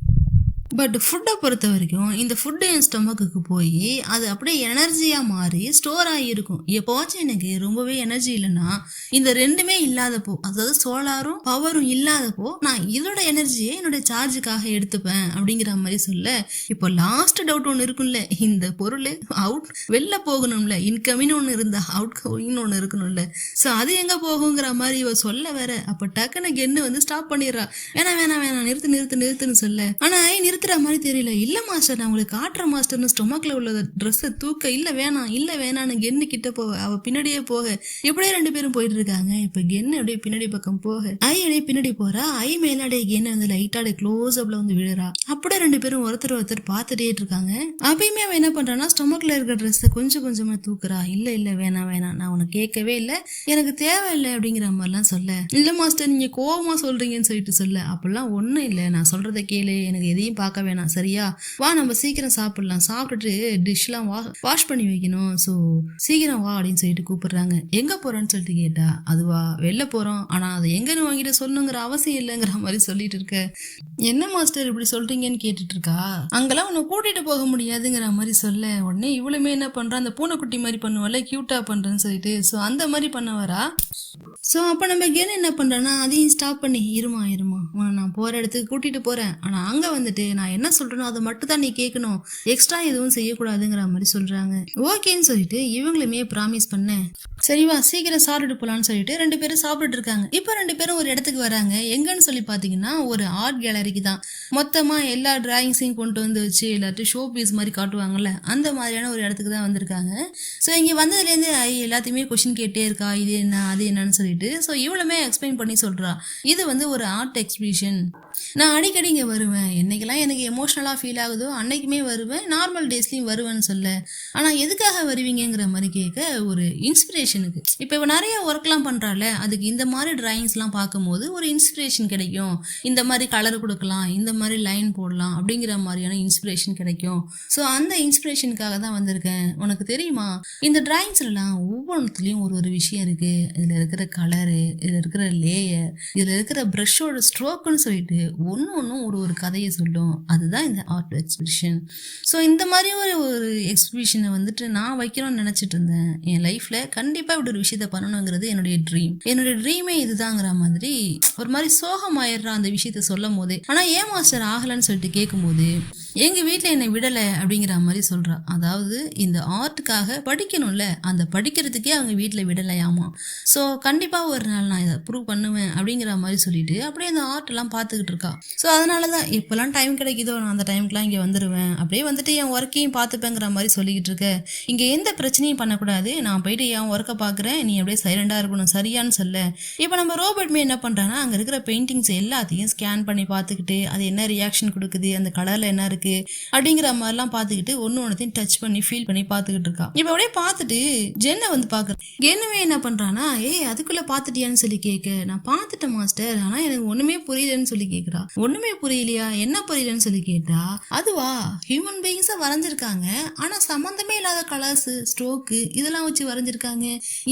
பட் ஃபுட்டை பொறுத்த வரைக்கும் இந்த ஃபுட்டு என் ஸ்டொமக்குக்கு போய் அது அப்படியே எனர்ஜியாக மாறி ஸ்டோர் ஆகியிருக்கும். எப்போச்சும் எனக்கு ரொம்பவே எனர்ஜி இல்லைன்னா, இந்த 2மே இல்லாதப்போ, அதாவது சோலாரும் பவரும் இல்லாதப்போ நான் இதோட எனர்ஜியை என்னோட சார்ஜுக்காக எடுத்துப்பேன் அப்படிங்கிற மாதிரி சொல்ல, இப்போ லாஸ்ட் டவுட் ஒன்று இருக்கும்ல, இந்த பொருள் வெளில போகணும்ல, இன்கமின்னு ஒன்று இருந்தா அவுட் கோயின்னு ஒன்று இருக்கணும்ல, ஸோ அது எங்கே போகுங்கிற மாதிரி இவ சொல்ல வேற. அப்போ டக்குன்னு கென்னு வந்து ஸ்டாப் பண்ணிடுறா. வேணாம் நிறுத்துன்னு சொல்ல, ஆனால் நிறுத்துற மாதிரி தெரியல. இல்ல மாஸ்டர், நான் உங்களுக்கு காட்டுற மாஸ்டர்னு ஸ்டொமக்ல உள்ள ட்ரெஸ்ஸை தூக்க, இல்ல வேணாம் இல்ல வேணான்னு கென்னு கிட்ட போக, அவ பின்னாடியே போக, இப்படியே 2 பேரும் போயிட்டு இருக்காங்க. இப்ப கென்னு அப்படியே பின்னாடி பக்கம் போக, ஐ அப்படியே பின்னாடி போறா. ஐ மேலாடைய கென்னு வந்து லைட்டாடைய க்ளோஸ் அப்ல வந்து விழுறா. அப்படியே 2 பேரும் ஒருத்தர் பார்த்துட்டே இருக்காங்க. அப்பயுமே அவன் என்ன பண்றான்னா ஸ்டொமக்ல இருக்கிற ட்ரெஸ்ஸை கொஞ்சம் கொஞ்சமா தூக்குறா. இல்ல வேணாம் நான் உனக்கு கேட்கவே இல்லை, எனக்கு தேவையில்லை அப்படிங்கிற மாதிரிலாம் சொல்ல, இல்ல மாஸ்டர் நீங்க கோவமா சொல்றீங்கன்னு சொல்லிட்டு சொல்ல, அப்படிலாம் ஒண்ணும் இல்லை, நான் சொல்றதை கேளு, எனக்கு எதையும் பார்க்க வேணாம் சரியா, வா நம்ம சீக்கிரம் சாப்பிடலாம், சாப்பிட்டுட்டு டிஷ்லாம் வாஷ் பண்ணி வைக்கணும், ஸோ சீக்கிரம் வா அப்படின்னு சொல்லிட்டு கூப்பிடுறாங்க. எங்க போறோன்னு சொல்லிட்டு கேட்டா, அதுவா வெளில போறோம், ஆனா அதை எங்கன்னு வாங்கிட்டு சொல்லணுங்கிற அவசியம் இல்லைங்கிற மாதிரி சொல்லிட்டு இருக்க. என்ன மாஸ்டர் இப்படி சொல்றீங்கன்னு கேட்டுட்டு இருக்கா. அங்கெல்லாம் உன்னை கூட்டிட்டு போக முடியாதுங்கிற மாதிரி சொல்ல, உடனே இவ்வளவுமே என்ன பண்றா, அந்த பூனைக்குட்டி மாதிரி பண்ணுவாள் கியூட்டா பண்றேன்னு சொல்லிட்டு, ஸோ அந்த மாதிரி பண்ண வரா. ஸோ அப்போ நம்ம கென் என்ன பண்ணுறேன்னா அதையும் ஸ்டாப் பண்ணி, இருமா நான் போகிற இடத்துக்கு கூட்டிகிட்டு போகிறேன், ஆனால் அங்கே வந்துட்டு நான் என்ன சொல்கிறேனோ அதை மட்டும் தான் நீ கேட்கணும், எக்ஸ்ட்ரா எதுவும் செய்யக்கூடாதுங்கிற மாதிரி சொல்கிறாங்க. ஓகேன்னு சொல்லிட்டு இவங்களுமே ப்ராமிஸ் பண்ணேன். சரிவா சீக்கிரம் சாப்பிட்டு போகலான்னு சொல்லிட்டு 2 பேரும் சாப்பிட்டுட்டு இருக்காங்க. இப்போ 2 பேரும் ஒரு இடத்துக்கு வராங்க. எங்கன்னு சொல்லி பார்த்தீங்கன்னா ஒரு ஆர்ட் கேலரிக்கு தான். மொத்தமாக எல்லா டிராயிங்ஸையும் கொண்டு வந்து வச்சு எல்லாத்தையும் ஷோ பீஸ் மாதிரி காட்டுவாங்கல்ல, அந்த மாதிரியான ஒரு இடத்துக்கு தான் வந்திருக்காங்க. ஸோ இங்கே வந்ததுலேருந்து எல்லாத்தையுமே கொஷின் கேட்டே இருக்கா, இது என்ன அது என்னன்னு சொல்லிட்டு. ஸோ இவ்வளவுமே எக்ஸ்பிளைன் பண்ணி சொல்றா, இது வந்து ஒரு ஆர்ட் எக்ஸிபிஷன், நான் அடிக்கடி இங்கே வருவேன், என்னைக்கெல்லாம் எனக்கு எமோஷ்னலாக ஃபீல் ஆகுதோ அன்னைக்குமே வருவேன், நார்மல் டேஸ்லையும் வருவேன்னு சொல்ல. ஆனால் எதுக்காக வருவீங்கிற மாதிரி கேட்க, ஒரு இன்ஸ்பிரேஷனுக்கு. இப்போ இவ நிறைய ஒர்க்லாம் பண்ணுறாள், அதுக்கு இந்த மாதிரி டிராயிங்ஸ்லாம் பார்க்கும்போது ஒரு இன்ஸ்பிரேஷன் கிடைக்கும், இந்த மாதிரி கலர் கொடுக்கலாம், இந்த மாதிரி லைன் போடலாம் அப்படிங்கிற மாதிரியான இன்ஸ்பிரேஷன் கிடைக்கும். ஸோ அந்த இன்ஸ்பிரேஷனுக்காக தான் வந்திருக்கேன். உனக்கு தெரியுமா இந்த டிராயிங்ஸ்லாம் ஒவ்வொன்றுத்துலேயும் ஒரு விஷயம் இருக்குது, இதில் இருக்கிற கலரு, இதில் இருக்கிற லேயர், இதில் இருக்கிற ப்ரஷோட ஸ்ட்ரோக்குன்னு சொல்லிட்டு ஒன்றும் ஒரு கதையை சொல்லும், அதுதான் இந்த ஆர்ட் எக்ஸிபிஷன். ஸோ இந்த மாதிரி ஒரு எக்ஸிபிஷனை வந்துட்டு நான் வைக்கணும்னு நினச்சிட்டு இருந்தேன். என் லைஃப்பில் கண்டிப்பாக இப்படி ஒரு விஷயத்த பண்ணணுங்கிறது என்னுடைய ட்ரீமே இதுதாங்கிற மாதிரி ஒரு மாதிரி சோகமாயிடுறா அந்த விஷயத்த சொல்லும் போதே. ஆனால் ஏன் மாஸ்டர் ஆகலைன்னு சொல்லிட்டு கேட்கும்போது, எங்கள் வீட்டில் என்னை விடலை அப்படிங்கிற மாதிரி சொல்கிறா. அதாவது இந்த ஆர்ட்டுக்காக படிக்கணும்ல, அந்த படிக்கிறதுக்கே அவங்க வீட்டில் விடலையாமா. ஸோ கண்டிப்பாக ஒரு நாள் நான் இதை ப்ரூவ் பண்ணுவேன் அப்படிங்கிற மாதிரி சொல்லிட்டு அப்படியே அந்த ஆர்ட்லாம் பார்த்துக்கிட்டு இருக்கா. ஸோ அதனால தான் எப்போல்லாம் டைம் கிடைக்குதோ நான் அந்த டைமுக்குலாம் இங்கே வந்துடுவேன், அப்படியே வந்துட்டு என் ஒர்க்கையும் பார்த்துப்பேங்கிற மாதிரி சொல்லிக்கிட்டு இருக்க. இங்கே எந்த பிரச்சனையும் பண்ணக்கூடாது, நான் போயிட்டு என் ஒர்க்கை பார்க்குறேன், நீ அப்படியே சைலண்டாக இருக்கணும் சரியான்னு சொல்ல. இப்போ நம்ம ரோபோட்மே என்ன பண்ணுறான்னா அங்கே இருக்கிற பெயிண்டிங்ஸ் எல்லாத்தையும் ஸ்கேன் பண்ணி பார்த்துக்கிட்டு அது என்ன ரியாக்ஷன் கொடுக்குது, அந்த கலரில் என்ன இருக்குது அப்படிங்கிற மாதிரிலாம் பார்த்துக்கிட்டு ஒன்னொன்னையும் டச் பண்ணி ஃபீல் பண்ணி பார்த்துக்கிட்டு இருக்கா. இப்போ அப்படியே பார்த்துட்டு ஜென்னை வந்து பார்க்குறேன். கென்னுவே என்ன பண்ணுறான்னா, அதுக்குள்ளே பார்த்துட்டியான்னு சொல்லி கேட்க, நான் பார்த்துட்டேன் மாஸ்டர், ஆனால் எனக்கு ஒன்றுமே புரியலன்னு சொல்லி கேட்குறா. ஒன்றுமே புரியலையா, என்ன புரியலன்னு சொல்லி கேட்டா, அதுவா ஹியூமன் பீயிங்ஸை வரைஞ்சிருக்காங்க, ஆனால் சம்மந்தமே இல்லாத கலர்ஸ் ஸ்ட்ரோக்கு இதெல்லாம் வச்சு வரைஞ்சிருக்காங்க,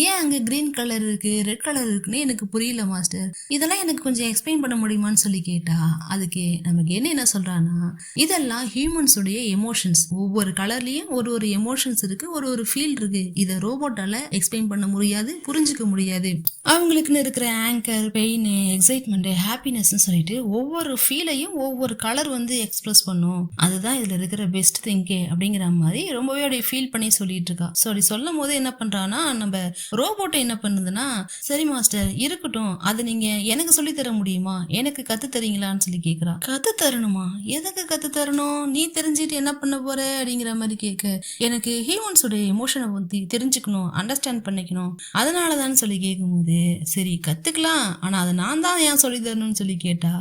ஏன் அங்கே கிரீன் கலர் இருக்கு ரெட் கலர் இருக்குன்னு எனக்கு புரியல மாஸ்டர், இதெல்லாம் எனக்கு கொஞ்சம் எக்ஸ்பிளைன் பண்ண முடியுமான்னு சொல்லி கேட்டா. அதுக்கு நமக்கு என்ன சொல்றான்னா, இதெல்லாம் ஹியூமன்ஸுடைய எமோஷன்ஸ், ஒவ்வொரு கலர்லயும் ஒரு எமோஷன்ஸ் இருக்கு, ஒரு ஃபீல் இருக்கு, இதை ரோபோட்டால எக்ஸ்பிளைன் பண்ண முடியாது, புரிஞ்சுக்க முடியாது. அவங்களுக்குன்னு இருக்கிற ஆங்கர், பெயின், எக்ஸைட்மெண்ட், ஹாப்பினஸ் சொல்லிட்டு ஒவ்வொரு ஃபீலையும் ஒவ்வொரு கலர் வந்து எக்ஸ்பிரஸ் பண்ணும், அதுதான் இதுல இருக்கிற பெஸ்ட் திங்கே அப்படிங்கிற மாதிரி ரொம்பவே அப்படியே ஃபீல் பண்ணி சொல்லிட்டு இருக்கா. ஸோ அப்படி சொல்லும் போது என்ன பண்றான்னா நம்ம ரோபோட்டை என்ன பண்ணுதுன்னா, சரி மாஸ்டர் இருக்கட்டும், அது நீங்க எனக்கு சொல்லி தர முடியுமா, எனக்கு கத்து தரீங்களான்னு சொல்லி கேட்குறா. கத்து தரணுமா, எதுக்கு கத்து தரணும், நீ தெரிஞ்சுட்டு என்ன பண்ண போற அப்படிங்கிற மாதிரி கேட்க, எனக்கு ஹியூமன்ஸோட எமோஷனை பற்றி தெரிஞ்சுக்கணும், அண்டர்ஸ்டாண்ட் பண்ணிக்கணும், அதனாலதான் சொல்லி கேட்கும்போது, சரி கத்துக்கலாம், ஆனா அதை நான் தான் ஏன் சொல்லி தரணும்னு சொல்லி கேட்டா.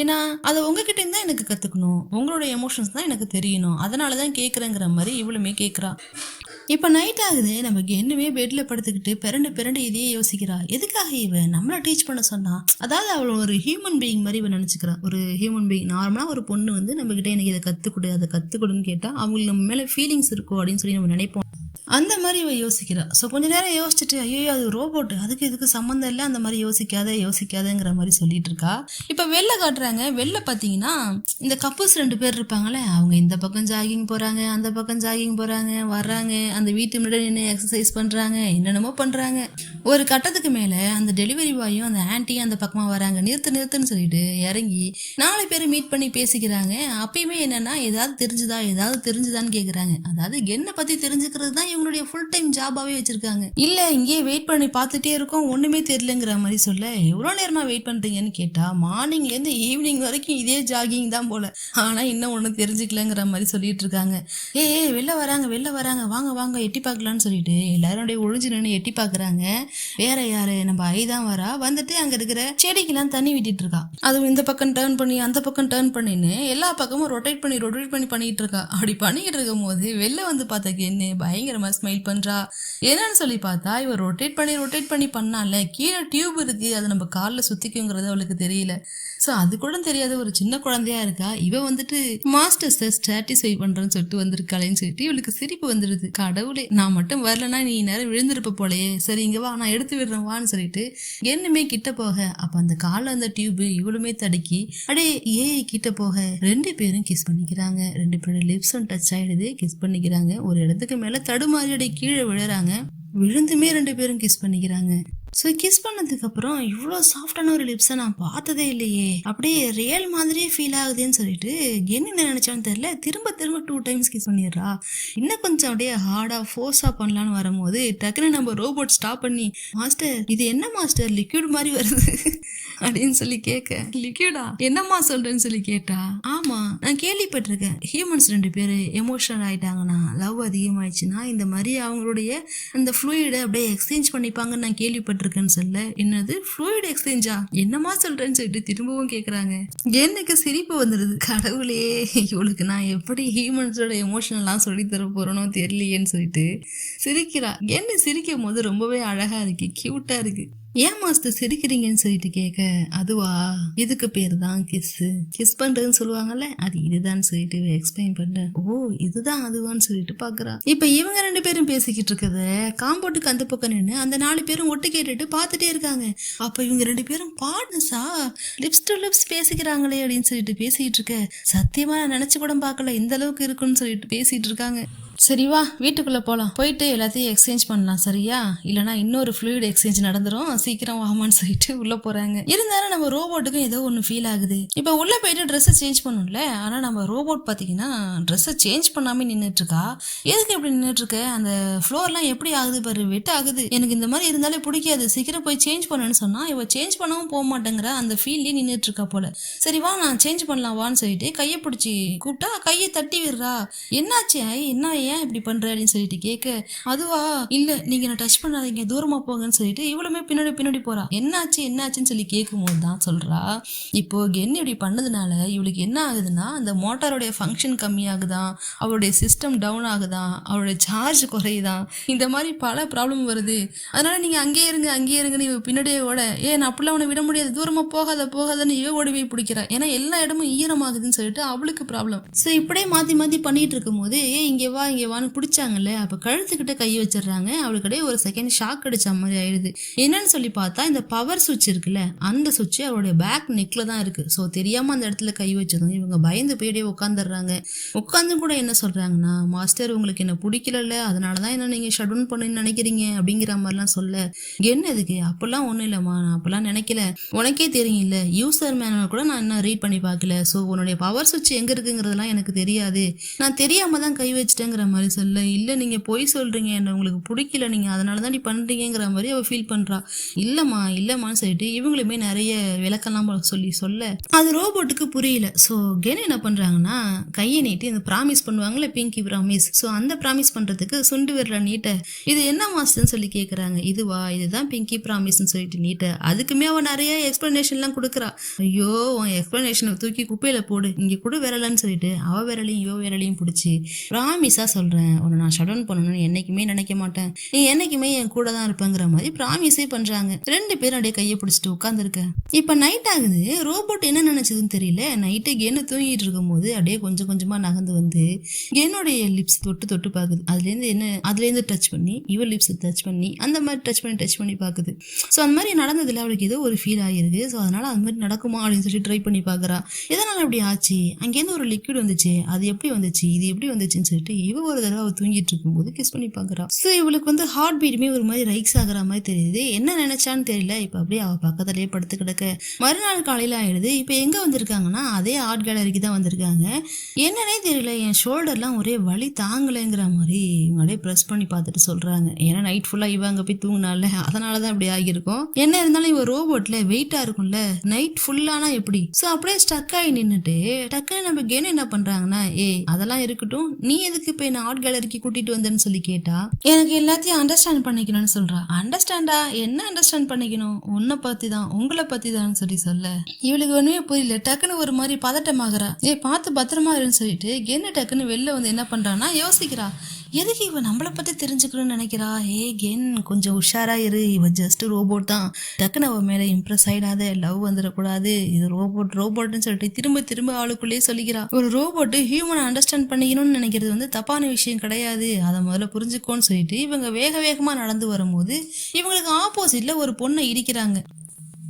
ஏன்னா அதை உங்ககிட்ட இருந்தா எனக்கு கத்துக்கணும், உங்களோட எமோஷன்ஸ் தான் எனக்கு தெரியணும், அதனாலதான் கேட்குறேங்கிற மாதிரி இவ்வளவுமே கேட்குறா. இப்போ நைட் ஆகுது, நமக்கு என்னவே பெட்ல படுத்துக்கிட்டு பிறண்டு இதையே யோசிக்கிறா. எதுக்காக இவன் நம்மளை டீச் பண்ண சொன்னா, அதாவது அவள் ஒரு ஹியூமன் பீயிங் மாதிரி இவன் நினைச்சுக்கிறா. ஒரு ஹியூமன் பீயிங் நார்மலா ஒரு பொண்ணு வந்து நம்ம கிட்ட எனக்கு இதை கத்துக்கொடு அதை கத்துக்கொடுன்னு கேட்டா அவங்களுக்கு நம்ம மேல ஃபீலிங்ஸ் இருக்கும் அப்படின்னு சொல்லி நம்ம நினைப்போம். அந்த மாதிரி இவ யோசிக்கிறா. ஸோ கொஞ்ச நேரம் யோசிச்சுட்டு, ஐயோ அது ரோபோட், அதுக்கு இதுக்கு சம்மந்தம் இல்லை, அந்த மாதிரி யோசிக்காதங்கிற மாதிரி சொல்லிட்டு இருக்கா. இப்போ வெளில காட்டுறாங்க. வெளில பார்த்தீங்கன்னா இந்த கப்புள்ஸ் 2 பேர் இருப்பாங்களே, அவங்க இந்த பக்கம் ஜாகிங் போறாங்க, அந்த பக்கம் ஜாகிங் போறாங்க, வர்றாங்க, அந்த வீட்டு முன்னாடி என்ன எக்ஸசைஸ் பண்றாங்க, என்னென்னமோ பண்றாங்க. ஒரு கட்டத்துக்கு மேல அந்த டெலிவரி பாயும் அந்த ஆன்ட்டியும் அந்த பக்கமா வராங்க. நிறுத்துன்னு சொல்லிட்டு இறங்கி 4 பேர் மீட் பண்ணி பேசிக்கிறாங்க. அப்பயுமே என்னன்னா ஏதாவது தெரிஞ்சுதான்னு கேட்குறாங்க. அதாவது என்ன பத்தி தெரிஞ்சுக்கிறது தான் இவங்களுடைய ஃபுல் டைம் ஜாபாவே வச்சிருக்காங்க. இல்ல இங்கேயே வெயிட் பண்ணி பார்த்துட்டே இருக்கோம், ஒண்ணுமே தெரியலங்கிற மாதிரி சொல்ல, எவ்வளவு நேரமா வெயிட் பண்றீங்கன்னு கேட்டா, மார்னிங்ல இருந்து ஈவினிங் வரைக்கும் இதே ஜாகிங் தான் போல, ஆனா இன்னும் ஒண்ணும் தெரிஞ்சுக்கலங்கிற மாதிரி சொல்லிட்டு இருக்காங்க. வெளில வராங்க வாங்க வாங்க எட்டி பார்க்கலான்னு சொல்லிட்டு எல்லாரும் ஒழிஞ்சு நின்று எட்டி பாக்குறாங்க. வேற யாரு, நம்ம ஐ தான் வரா. வந்துட்டு அங்க இருக்கிற செடிக்கெல்லாம் தண்ணி விட்டுட்டு இருக்கா. அதுவும் இந்த பக்கம் டர்ன் பண்ணி அந்த பக்கம் டர்ன் பண்ணின்னு எல்லா பக்கமும் ரொட்டேட் பண்ணி பண்ணிட்டு இருக்கா. அப்படி பண்ணிக்கிட்டு இருக்கும் போது வெளில வந்து பார்த்தா என்ன பயங்கரமா ஸ்மைல் பண்றா. என்னன்னு சொல்லி பார்த்தா, இவ ரொட்டேட் பண்ணி பண்ணால கீழே டியூப் இருக்கு, அது நம்ம காலில் சுத்திக்குங்கிறது அவளுக்கு தெரியல. ஸோ அது கூட தெரியாத ஒரு சின்ன குழந்தையா இருக்கா. இவ வந்துட்டு மாஸ்டர்ஸை சாட்டிஸ்ஃபை பண்றேன்னு சொல்லிட்டு வந்திருக்காளேன்னு சொல்லிட்டு இவளுக்கு சிரிப்பு வந்துடுது. கடவுளே, நான் மட்டும் வரலன்னா நீ நேரம் விழுந்திருப்ப போலையே, சரி இங்க வா நான் எடுத்து விடுறேன் வான்னு சொல்லிட்டு என்னமே கிட்ட போக, அப்ப அந்த காலில் அந்த டியூப் இவளுமே தடுக்கி அடே கிட்ட போக 2 பேரும் கிஸ் பண்ணிக்கிறாங்க. 2 பேரும் லிப்ஸும் டச் ஆயிடுது, கிஸ் பண்ணிக்கிறாங்க. ஒரு இடத்துக்கு மேல தடுமாறி கீழே விழுறாங்க. விழுந்துமே 2 பேரும் கிஸ் பண்ணிக்கிறாங்க. ஸோ கிஸ் பண்ணதுக்கு அப்புறம் இவ்வளோ சாஃப்டான ஒரு லிப்ஸை நான் பார்த்ததே இல்லையே, அப்படியே ரியல் மாதிரியே ஃபீல் ஆகுதுன்னு சொல்லிட்டு என்ன நினைச்சான்னு தெரியல, திரும்ப 2 டைம்ஸ் கிஸ் பண்ணிடுறா. இன்னும் கொஞ்சம் அப்படியே ஹார்டா ஃபோர்ஸா பண்ணலான்னு வரும்போது டக்குன்னு நம்ம ரோபோட் ஸ்டாப் பண்ணி, மாஸ்டர் இது என்ன மாஸ்டர் லிக்விட் மாதிரி வருது அப்படின்னு சொல்லி கேட்க, லிக்விடா என்னம்மா சொல்றேன்னு சொல்லி கேட்டா, ஆமா நான் கேள்விப்பட்டிருக்கேன் ஹியூமன்ஸ் 2 பேர் எமோஷனல் ஆயிட்டாங்கன்னா, லவ் அதிகமாயிடுச்சுன்னா இந்த மாதிரி அவங்களுடைய அந்த ஃப்ளூயிடை அப்படியே எக்ஸ்சேஞ்ச் பண்ணிப்பாங்கன்னு நான் கேள்விப்பட்டிருக்கேன்னு சொல்ல, என்னது ஃப்ளூயிட் எக்ஸ்சேஞ்சா, என்னமா சொல்றேன்னு சொல்லிட்டு திரும்பவும் கேக்குறாங்க. எனக்கு சிரிப்பு வந்துடுது. கடவுளே, இவளுக்கு நான் எப்படி ஹியூமன்ஸோட எமோஷனல்லாம் சொல்லி தர போறேனோ தெரியலையேன்னு சொல்லிட்டு சிரிக்கிறா. என்ன சிரிக்கும் போது ரொம்பவே அழகா இருக்கு, கியூட்டா இருக்கு. ஏன் மாஸ்டர் சிரிக்கிறீங்கன்னு சொல்லிட்டு கேட்க, அதுவா இதுக்கு பேரு தான் கிஸ் பண்றதுன்னு சொல்லுவாங்கல்ல, அது இதுதான் சொல்லிட்டு எக்ஸ்பிளைன் பண்றேன். ஓ இதுதான் அதுவான்னு சொல்லிட்டு பாக்குறா. இப்ப இவங்க 2 பேரும் பேசிக்கிட்டு இருக்கத காம்பவுண்டுக்கு அந்த பக்கம் நின்று அந்த 4 பேரும் ஒட்டு கேட்டுட்டு பாத்துட்டே இருக்காங்க. அப்ப இவங்க 2 பேரும் பார்ட்னர்ஸா லிப்ஸ் டு லிப்ஸ் பேசிக்கிறாங்களே அப்படின்னு சொல்லிட்டு பேசிட்டு இருக்க, சத்தியமா நான் நினைச்சு கூட பாக்கல இந்த அளவுக்கு இருக்குன்னு சொல்லிட்டு பேசிட்டு இருக்காங்க. சரி வா வீட்டுக்குள்ள போலாம், போயிட்டு எல்லாத்தையும் எக்ஸ்சேஞ்ச் பண்ணலாம் சரியா, இல்லனா இன்னொரு ஃப்ளூயிட் எக்ஸ்சேஞ்ச் நடந்துரும், சீக்கிரம் வாமான்னு சொல்லிட்டு உள்ள போறாங்க. இருந்தாலும் நம்ம ரோபோட்டுக்கும் ஏதோ ஒண்ணு ஃபீல் ஆகுது. இப்ப உள்ள போயிட்டு ட்ரெஸ்ஸை சேஞ்ச் பண்ணும்ல, ஆனா நம்ம ரோபோட் பாத்தீங்கன்னா ட்ரெஸ்ஸை சேஞ்ச் பண்ணாம நின்றுட்டு இருக்கா. எதுக்கு எப்படி நின்றுட்டு இருக்க, அந்த ஃப்ளோர்லாம் எப்படி ஆகுது பாரு, வெட் ஆகுது, எனக்கு இந்த மாதிரி இருந்தாலே பிடிக்காது, சீக்கிரம் போய் சேஞ்ச் பண்ணுன்னு சொன்னா இவ சேஞ்ச் பண்ணவும் போக மாட்டேங்கிற அந்த ஃபீல்லே நின்றுட்டு இருக்கா போல. சரி வா நான் சேஞ்ச் பண்ணலாம் வான்னு சொல்லிட்டு கையை பிடிச்சி கூப்பிட்டா கையை தட்டி விடுறா. என்னாச்சு என்ன ஏன் இப்படி பண்ற அப்படின்னு சொல்லிட்டு கேட்க, அதுவா இல்ல நீங்க என்ன டச் பண்ணாதீங்க தூரமா போங்கன்னு சொல்லிட்டு இவ்வளவுமே பின்னாடி போறா. என்னாச்சுன்னு சொல்லி கேட்கும் போது தான் சொல்றா, இப்போ என்ன இப்படி பண்ணதுனால இவளுக்கு என்ன ஆகுதுன்னா, அந்த மோட்டாரோடைய ஃபங்க்ஷன் கம்மியாகுதான், அவளுடைய சிஸ்டம் டவுன் ஆகுதான், அவளுடைய சார்ஜ் குறையுதான், இந்த மாதிரி பல ப்ராப்ளம் வருது. அதனால நீங்க அங்கேயே இருங்கன்னு இவ பின்னாடியே ஓட, நான் அப்படிலாம் உன்னை விட முடியாது, தூரமா போகாதன்னு இவ ஓடி போய் பிடிக்கிறா. ஏன்னா எல்லா இடமும் ஈரமாகுதுன்னு சொல்லிட்டு அவளுக்கு ப்ராப்ளம். ஸோ இப்படியே மாத்தி பண்ணிட்டு இருக்கும் போது இங்க வான்னு பிடிச்சாங்கல்ல, அப்ப கழுத்துக்கிட்ட கை வச்சிடறாங்க. அவளுக்கிட்டே ஒரு செகண்ட் ஷாக் அடிச்ச மாதிரி ஆயிடுது. என்னன்னு சொல்லி பார்த்தா இந்த பவர் சுவிட்ச் இருக்குல்ல, அந்த சுவிட்ச் அவளுடைய பேக் நெக்ல தான் இருக்கு. ஸோ தெரியாம அந்த இடத்துல கை வச்சதும் இவங்க பயந்து போயிட்டே உட்காந்துடுறாங்க. உட்காந்து கூட என்ன சொல்றாங்கன்னா, மாஸ்டர் உங்களுக்கு என்ன பிடிக்கல, அதனாலதான் என்ன நீங்க ஷட் பண்ணுன்னு நினைக்கிறீங்க அப்படிங்கிற மாதிரிலாம் சொல்ல, என்னதுக்கு அப்பெல்லாம் ஒண்ணும் இல்லம்மா, நான் அப்பெல்லாம் நினைக்கல, உனக்கே தெரியும் இல்ல யூசர் மேனுவல் கூட நான் என்ன ரீட் பண்ணி பார்க்கல, ஸோ உன்னுடைய பவர் சுவிட்ச் எங்க இருக்குங்கிறதுலாம் எனக்கு தெரியாது, நான் தெரியாம தான் கை வச்சிட்டேங்கிற மாதிரி சொல்ல, இல்ல நீங்க பொய் சொல்றீங்க, என்ன உங்களுக்கு பிடிக்கல, நீங்க அதனாலதான் நீ பண்றீங்கிற மாதிரி அவ ஃபீல் பண்றா. இல்லம்மான்னு சொல்லிட்டு இவங்களுமே நிறைய விளக்கெல்லாம் சொல்ல அது ரோபோட்டுக்கு புரியல. ஸோ கென் என்ன பண்றாங்கன்னா, கையை நீட்டி இந்த ப்ராமிஸ் பண்ணுவாங்கல்ல, பிங்கி ப்ராமிஸ், ஸோ அந்த ப்ராமிஸ் பண்றதுக்கு சுண்டு விரல நீட்ட, இது என்ன மாஸ்டர்னு சொல்லி கேட்கறாங்க. இதுதான் பிங்கி ப்ராமிஸ்ன்னு சொல்லிட்டு நீட்ட, அதுக்குமே அவன் நிறைய எக்ஸ்பிளனேஷன்லாம் கொடுக்குறா. ஐயோ உன் எக்ஸ்பிளனேஷனை தூக்கி குப்பையில போடு, இங்க கூட விரலன்னு சொல்லிட்டு அவ விரலையும் இவ விரலையும் பிடிச்சி, ப்ராமிஸா சொல்றேன் உன்னை நான் ஷட் டவுன் பண்ணணும்னு என்னைக்குமே நினைக்க மாட்டேன், நீ என்னைக்குமே என் கூட தான் இருப்பேங்கிற மாதிரி ப்ராமிஸே பண்றாங்க. 2 பேரும் அப்படியே கையை பிடிச்சிட்டு உட்காந்துருக்க. இப்ப நைட் ஆகுது. ரோபோட் என்ன நினைச்சதுன்னு தெரியல, நைட்டு கென்னு தூங்கிட்டு இருக்கும் போது அப்படியே கொஞ்சம் கொஞ்சமா நகர்ந்து வந்து கென்னுடைய லிப்ஸ் தொட்டு பாக்குது. அதுலேருந்து டச் பண்ணி இவ லிப்ஸ் டச் பண்ணி அந்த மாதிரி டச் பண்ணி பாக்குது. ஸோ அந்த மாதிரி நடந்ததுல அவளுக்கு ஏதோ ஒரு ஃபீல் ஆகிருக்கு. ஸோ அதனால அந்த மாதிரி நடக்குமா அப்படின்னு சொல்லி ட்ரை பண்ணி பாக்குறா. எதனால அப்படி ஆச்சு, அங்கேருந்து ஒரு லிக்விட் வந்துச்சு, அது எப்படி வந்துச்சு, இது எப்படி வந்துச்சுன்னு சொல்லிட்டு இவ ஒரு தடவை அவ தூங்கிட்டு இருக்கும்போது கிஸ் பண்ணி பாக்குறா. சோ இவளுக்கு வந்து ஹார்ட் பீட்டுமே ஒரு மாதிரி ரைஸ் ஆகுற மாதிரி தெரியுது. என்ன நினைச்சான்னு தெரியல. இப்ப அப்படியே அவ பக்கத்துலயே படுத்து கிடக்க. மறுநாள் காலையில ஆயிடுது. இப்ப எங்க வந்திருக்காங்கன்னா அதே ஆர்ட் கேலரிக்கு தான் வந்திருக்காங்க. என்னன்னே தெரியல, என் ஷோல்டர்லாம் ஒரே வலி தாங்கலைங்கிற மாதிரி இவங்க அப்படியே ப்ரெஸ் பண்ணி பார்த்துட்டு சொல்றாங்க. ஏன்னா நைட் ஃபுல்லா இவ அங்க போய் தூங்கினால, அதனாலதான் இப்படி ஆகியிருக்கும். என்ன இருந்தாலும் இவ ரோபோட்ல வெயிட்டா இருக்கும்ல, நைட் ஃபுல்லானா எப்படி. சோ அப்படியே ஸ்டக் ஆகி நின்னுட்டு டக்குன்னு நம்ம கென் என்ன பண்றாங்கன்னா, அதெல்லாம் இருக்கட்டும், நீ எதுக்கு இப்ப என்ன ஆர்ட் கேலரிக்கு கூட்டிட்டு வந்தேன்னு சொல்லி கேட்டா, எனக்கு எல்லாத்தையும் அண்டர்ஸ்டாண்ட் பண்ணிக்கணும்னு சொல்றா. அண்டர்ஸ்டாண்டா? என்ன அண்டர்ஸ்டாண்ட் பண்ணிக்கணும்? உன்னை பத்தி தான், உங்களை பத்தி தான் சொல்ல இவளுக்கு ஒண்ணுமே புரியல. டக்குன்னு ஒரு மாதிரி பதட்டமாகறா. பார்த்து பத்திரமா இருன்னு சொல்லிட்டு கென்னு டக்குன்னு வெளில வந்து என்ன பண்றான்னா யோசிக்கிறா. எதுக்கு இவ நம்மளை பத்தி தெரிஞ்சுக்கணும்னு நினைக்கிறா? கென் கொஞ்சம் உஷாரா இரு, இவ ஜஸ்ட் ரோபோட் தான், டக்குன்னு அவ மேல இம்ப்ரெஸ் ஆயிடாத, லவ் வந்துடக்கூடாது, இது ரோபோட்னு சொல்லிட்டு திரும்ப திரும்ப அவளுக்குள்ளேயே சொல்லிக்கிறா. ஒரு ரோபோட் ஹியூமனை அண்டர்ஸ்டாண்ட் பண்ணிக்கணும்னு நினைக்கிறது வந்து தப்பான விஷயம் கிடையாது, அதை முதல்ல புரிஞ்சுக்கோன்னு சொல்லிட்டு இவங்க வேக வேகமா நடந்து வரும்போது இவங்களுக்கு ஆப்போசிட்ல ஒரு பொண்ணை இடிக்கிறாங்க.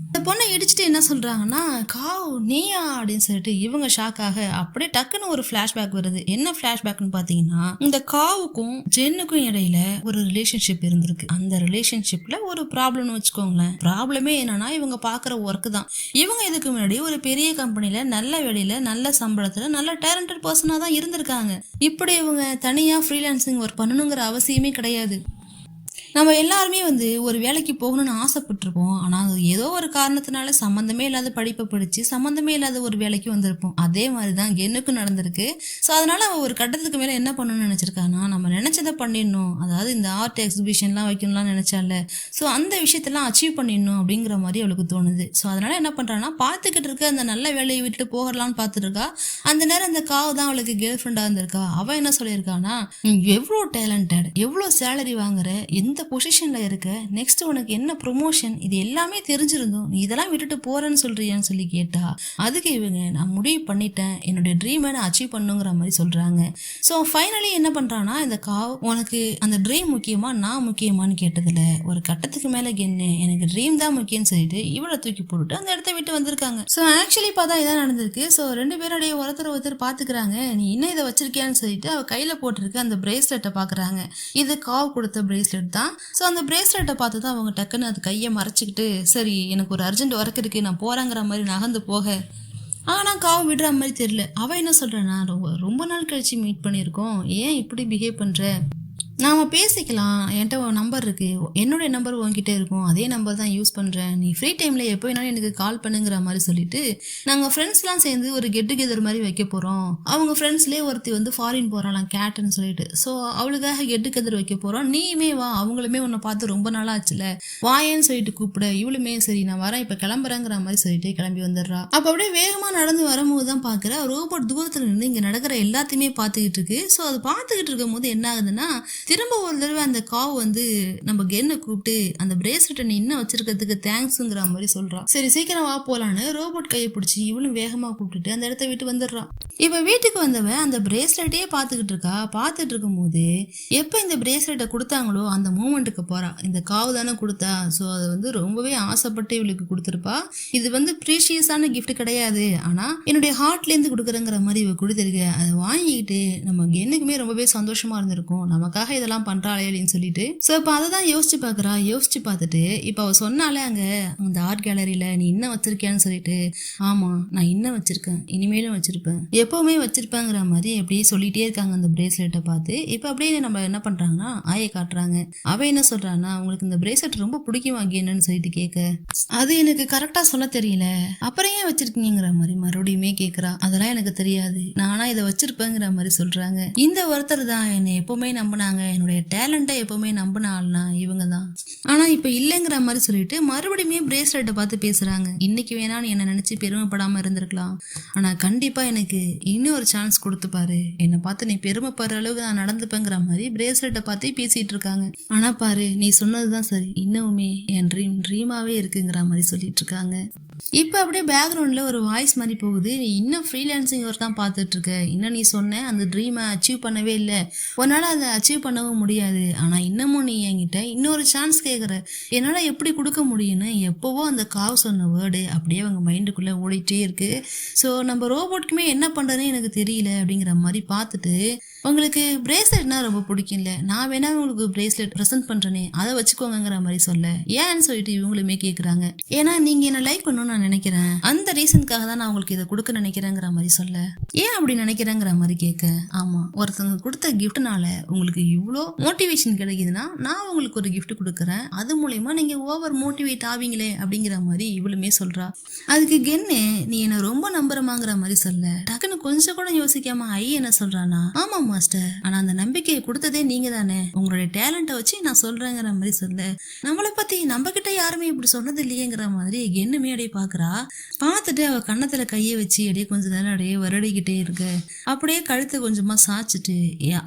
இந்த பொண்ணை இடிச்சுட்டு என்ன சொல்றாங்கன்னா, காவ் நீயா அப்படின்னு சொல்லிட்டு இவங்க ஷாக்காக அப்படியே டக்குன்னு ஒரு பிளாஷ்பேக் வருது. என்ன பிளாஷ்பேக்னு பாத்தீங்கன்னா, இந்த காவுக்கும் ஜென்னுக்கும் இடையில ஒரு ரிலேஷன்ஷிப் இருந்திருக்கு. அந்த ரிலேஷன்ஷிப்ல ஒரு ப்ராப்ளம்னு வச்சுக்கோங்களேன். ப்ராப்ளமே என்னன்னா, இவங்க பாக்குற ஒர்க் தான். இவங்க இதுக்கு முன்னாடி ஒரு பெரிய கம்பெனில நல்ல வேலையில நல்ல சம்பளத்துல நல்ல டேலண்டட் பர்சனா தான் இருந்திருக்காங்க. இப்படி இவங்க தனியா ஃப்ரீலான்சிங் ஒர்க் பண்ணணுங்கிற அவசியமே கிடையாது. நம்ம எல்லாருமே வந்து ஒரு வேலைக்கு போகணும்னு ஆசைப்பட்டிருப்போம். ஆனால் அது ஏதோ ஒரு காரணத்தினால சம்மந்தமே இல்லாத படிப்பை படித்து சம்மந்தமே இல்லாத ஒரு வேலைக்கு வந்திருப்போம். அதே மாதிரி தான் கென்னுக்கும் நடந்திருக்கு. ஸோ அதனால அவள் ஒரு கட்டத்துக்கு மேலே என்ன பண்ணணும்னு நினச்சிருக்கானா, நம்ம நினச்சதை பண்ணிடணும், அதாவது இந்த ஆர்ட் எக்ஸிபிஷன்லாம் வைக்கணும்லாம் நினச்சால, ஸோ அந்த விஷயத்தெல்லாம் அச்சீவ் பண்ணிடணும் அப்படிங்கிற மாதிரி அவளுக்கு தோணுது. ஸோ அதனால என்ன பண்ணுறான்னா, பார்த்துக்கிட்டு இருக்க அந்த நல்ல வேலையை விட்டுட்டு போகலான்னு பார்த்துட்டு இருக்கா. அந்த நேரம் அந்த காவு தான் அவளுக்கு கேர்ள் ஃப்ரெண்டாக இருந்திருக்கா. அவள் என்ன சொல்லியிருக்கானா, எவ்வளோ டேலண்டட், எவ்வளோ சேலரி வாங்குற, எந்த பொசிஷன்ல இருக்க, நெக்ஸ்ட் உனக்கு என்ன ப்ரொமோஷன், இது எல்லாமே தெரிஞ்சிருந்தோம், நீ இதெல்லாம் விட்டுட்டு போறேன்னு சொல்றியான்னு சொல்லி கேட்டா, அதுக்கு இவங்க நான் முடிவு பண்ணிட்டேன், என்னுடைய ட்ரீமை நான் அச்சீவ் பண்ணுங்கிற மாதிரி சொல்றாங்க. ஸோ ஃபைனலி என்ன பண்றான்னா, இந்த காவ் உனக்கு அந்த ட்ரீம் முக்கியமா நான் முக்கியமானு கேட்டதுல ஒரு கட்டத்துக்கு மேல கென்னு எனக்கு ட்ரீம் தான் முக்கியம்னு சொல்லிட்டு இவளை தூக்கி போட்டுட்டு அந்த இடத்த விட்டு வந்திருக்காங்க. ஸோ ஆக்சுவலி பார்த்தா இதான் நடந்திருக்கு. ஸோ ரெண்டு பேருடைய ஒருத்தர் பாத்துக்கிறாங்க. நீ இன்னும் இதை வச்சிருக்கியான்னு சொல்லிட்டு அவ கையில போட்டிருக்க அந்த பிரேஸ்லெட்டை பாக்குறாங்க. இது காவ் கொடுத்த பிரேஸ்லெட் தான். ஸோ அந்த பிரேஸ்லெட்டை பார்த்து தான் அவங்க டக்குன்னு அது கையை மறைச்சிக்கிட்டு, சரி எனக்கு ஒரு அர்ஜென்ட் ஒர்க் இருக்கு, நான் போறேங்கிற மாதிரி நகர்ந்து போக, ஆனால் காவு விடுற மாதிரி தெரியல. அவள் என்ன சொல்கிறேன்னா, ரொம்ப நாள் கழிச்சு மீட் பண்ணியிருக்கோம், ஏன் இப்படி பிஹேவ் பண்ணுற, நாம பேசிக்கலாம், என்கிட்ட ஒரு நம்பர் இருக்கு, என்னுடைய நம்பர் உங்ககிட்ட இருக்கும், அதே நம்பர் தான் யூஸ் பண்றேன், நீ ஃப்ரீ டைம்ல எப்போ வேணாலும் எனக்கு கால் பண்ணுங்கிற மாதிரி சொல்லிட்டு நாங்க ஃப்ரெண்ட்ஸ்லாம் சேர்ந்து ஒரு கெட் டுகெதர் மாதிரி வைக்க போறோம். அவங்க ஃப்ரெண்ட்ஸ்லேயே ஒருத்தி வந்து ஃபாரின் போறாளாம் கேட்டுன்னு சொல்லிட்டு, ஸோ அவளுக்காக கெட் டுகெதர் வைக்க போறோம், நீயுமே வா, அவங்களுமே உன்னை பார்த்து ரொம்ப நாளா ஆச்சுல, வாயேன்னு சொல்லிட்டு கூப்பிட, இவளுமே சரி நான் வரேன் இப்ப கிளம்புறேங்கிற மாதிரி சொல்லிட்டு கிளம்பி வந்துடுறா. அப்ப அப்படியே வேகமா நடந்து வரும்போது தான் பாக்குற ரோபோட் தூரத்துல இருந்து இங்க நடக்கிற எல்லாத்தையுமே பார்த்துக்கிட்டு இருக்கு. ஸோ அது பார்த்துக்கிட்டு இருக்கும் போது என்ன ஆகுதுன்னா, திரும்ப ஒரு தடவை அந்த காவ் வந்து நம்ம கென்னை கூப்பிட்டு அந்த பிரேஸ்லெட்டை நீ இன்னும் வச்சிருக்கிறதுக்கு தேங்க்ஸுங்கிற மாதிரி சொல்றா. சரி சீக்கிரம் வா போலான்னு ரோபோட் கையை பிடிச்சி இவளும் வேகமா கூப்பிட்டுட்டு அந்த இடத்த விட்டு வந்துடுறான். இவ வீட்டுக்கு வந்தவன் அந்த பிரேஸ்லெட்டையே பார்த்துக்கிட்டு இருக்கா. பார்த்துட்டு இருக்கும் போது எப்ப இந்த பிரேஸ்லெட்டை கொடுத்தாங்களோ அந்த மூமெண்ட்டுக்கு போறா. இந்த காவு தானே கொடுத்தா, ஸோ அதை வந்து ரொம்பவே ஆசைப்பட்டு இவளுக்கு கொடுத்துருப்பா. இது வந்து ப்ரீஷியஸான கிஃப்ட் கிடையாது, ஆனா என்னுடைய ஹார்ட்ல இருந்து கொடுக்குறங்கிற மாதிரி இவ கொடுத்துருக்க. அதை வாங்கிக்கிட்டு நம்ம கென்னுக்குமே ரொம்பவே சந்தோஷமா இருந்திருக்கும், நமக்காக இதெல்லாம் பண்றாளே அப்படின்னு சொல்லிட்டு. சோ இப்ப அதை தான் யோசிச்சு பாக்குறா. யோசிச்சு பார்த்துட்டு இப்ப அவ சொன்னாலே அங்க அந்த ஆர்ட் கேலரியில நீ இன்னும் வச்சிருக்கியான்னு சொல்லிட்டு, ஆமா நான் இன்னும் வச்சிருக்கேன், இனிமேலும் வச்சிருப்பேன், எப்பவுமே வச்சிருப்பேங்கிற மாதிரி அப்படியே சொல்லிட்டே இருக்காங்க அந்த பிரேஸ்லெட்டை பார்த்து. இப்ப அப்படியே நம்ம என்ன பண்றாங்கன்னா ஆயை காட்டுறாங்க. அவ என்ன சொல்றான்னா, உங்களுக்கு இந்த பிரேஸ்லெட் ரொம்ப பிடிக்குமா என்னன்னு சொல்லிட்டு கேட்க, அது எனக்கு கரெக்டா சொல்ல தெரியல, அப்புறம் ஏன் வச்சிருக்கீங்கிற மாதிரி மறுபடியுமே கேட்கறா. அதெல்லாம் எனக்கு தெரியாது, நானா இதை வச்சிருப்பேங்கிற மாதிரி சொல்றாங்க. இந்த ஒருத்தர் தான் என்னை எப்பவுமே நம்பினாங்க, என்னுடைய டேலண்ட்டை எப்பவுமே நம்பின ஆள்னா இவங்க தான், ஆனா இப்ப இல்லைங்கிற மாதிரி சொல்லிட்டு மறுபடியுமே பிரேஸ்லெட்டை பார்த்து பேசுறாங்க. இன்னைக்கு வேணா நீ என்ன நினைச்சு பெருமைப்படாம இருந்திருக்கலாம், ஆனா கண்டிப்பா எனக்கு இன்னொரு சான்ஸ் கொடுத்து பாரு, என்னை பார்த்து நீ பெருமைப்படுற அளவுக்கு நான் நடந்துப்பேங்கிற மாதிரி பிரேஸ்லெட்டை பார்த்து பேசிட்டு இருக்காங்க. ஆனா பாரு நீ சொன்னதுதான் சரி, இன்னுமே என் ட்ரீமாவே இருக்குங்கிற மாதிரி சொல்லிட்டு இருக்காங்க. இப்போ அப்படியே பேக்ரவுண்டில் ஒரு வாய்ஸ் மாதிரி போகுது. நீ இன்னும் ஃப்ரீலான்சிங் ஒர்க் தான் பார்த்துட்டு இருக்க. இன்னும் நீ சொன்ன அந்த ட்ரீமை அச்சீவ் பண்ணவே இல்லை. உன்னால் அதை அச்சீவ் பண்ணவும் முடியாது. ஆனால் இன்னமும் நீ என்கிட்ட இன்னொரு சான்ஸ் கேட்குற. என்னால் எப்படி கொடுக்க முடியும்னு எப்போவோ அந்த காவ் சொன்ன வேர்டு அப்படியே அவங்க மைண்டுக்குள்ளே ஓடிட்டே இருக்கு. ஸோ நம்ம ரோபோட்டுக்குமே என்ன பண்ணுறதுன்னு எனக்கு தெரியல அப்படிங்கிற மாதிரி பார்த்துட்டு, உங்களுக்கு பிரேஸ்லெட்னா ரொம்ப பிடிக்கும்ல, நான் வேணா உங்களுக்கு பிரேஸ்லெட் ப்ரெசென்ட் பண்ணுறேனே, அதை வச்சுக்கோங்கிற மாதிரி சொல்ல. ஏன்னு சொல்லிட்டு இவங்களுமே கேட்குறாங்க. ஏன்னா நீங்கள் என்ன லைக் பண்ணணும்னு நான் நினைக்கிறேன், அந்த ரீசனுக்காக தான் நான் உங்களுக்கு இதை கொடுக்க நினைக்கிறேங்கிற மாதிரி சொல்ல. ஏன் அப்படி நினைக்கிறேங்கிற மாதிரி கேட்க, ஆமாம், ஒருத்தவங்க கொடுத்த கிஃப்ட்னால உங்களுக்கு இவ்வளோ மோட்டிவேஷன் கிடைக்குதுன்னா நான் உங்களுக்கு ஒரு கிஃப்ட் கொடுக்குறேன், அது மூலயமா நீங்கள் ஓவர் மோட்டிவேட் ஆவீங்களே அப்படிங்கிற மாதிரி இவளுமே சொல்கிறா. அதுக்கு கென்னு, நீ என்னை ரொம்ப நம்புறமாங்கிற மாதிரி சொல்ல. டக்குன்னு கொஞ்சம் கூட யோசிக்காம ஐ என்ன சொல்கிறானா, ஆமாம் மாஸ்டர், ஆனா அந்த நம்பிக்கையை கொடுத்ததே நீங்க தானே, உங்களுடைய டேலண்ட்டை வச்சு நான் சொல்றேங்கிற மாதிரி சொல்ல. நம்மளை பத்தி நம்ம கிட்ட யாருமே இப்படி சொன்னது இல்லையேங்கிற மாதிரி என்னுமே அப்படியே பாக்குறா. பார்த்துட்டு அவ கன்னத்துல கையை வச்சு அப்படியே கொஞ்ச நேரம் அப்படியே வருடிக்கிட்டே இருக்கு. அப்படியே கழுத்தை கொஞ்சமா சாச்சிட்டு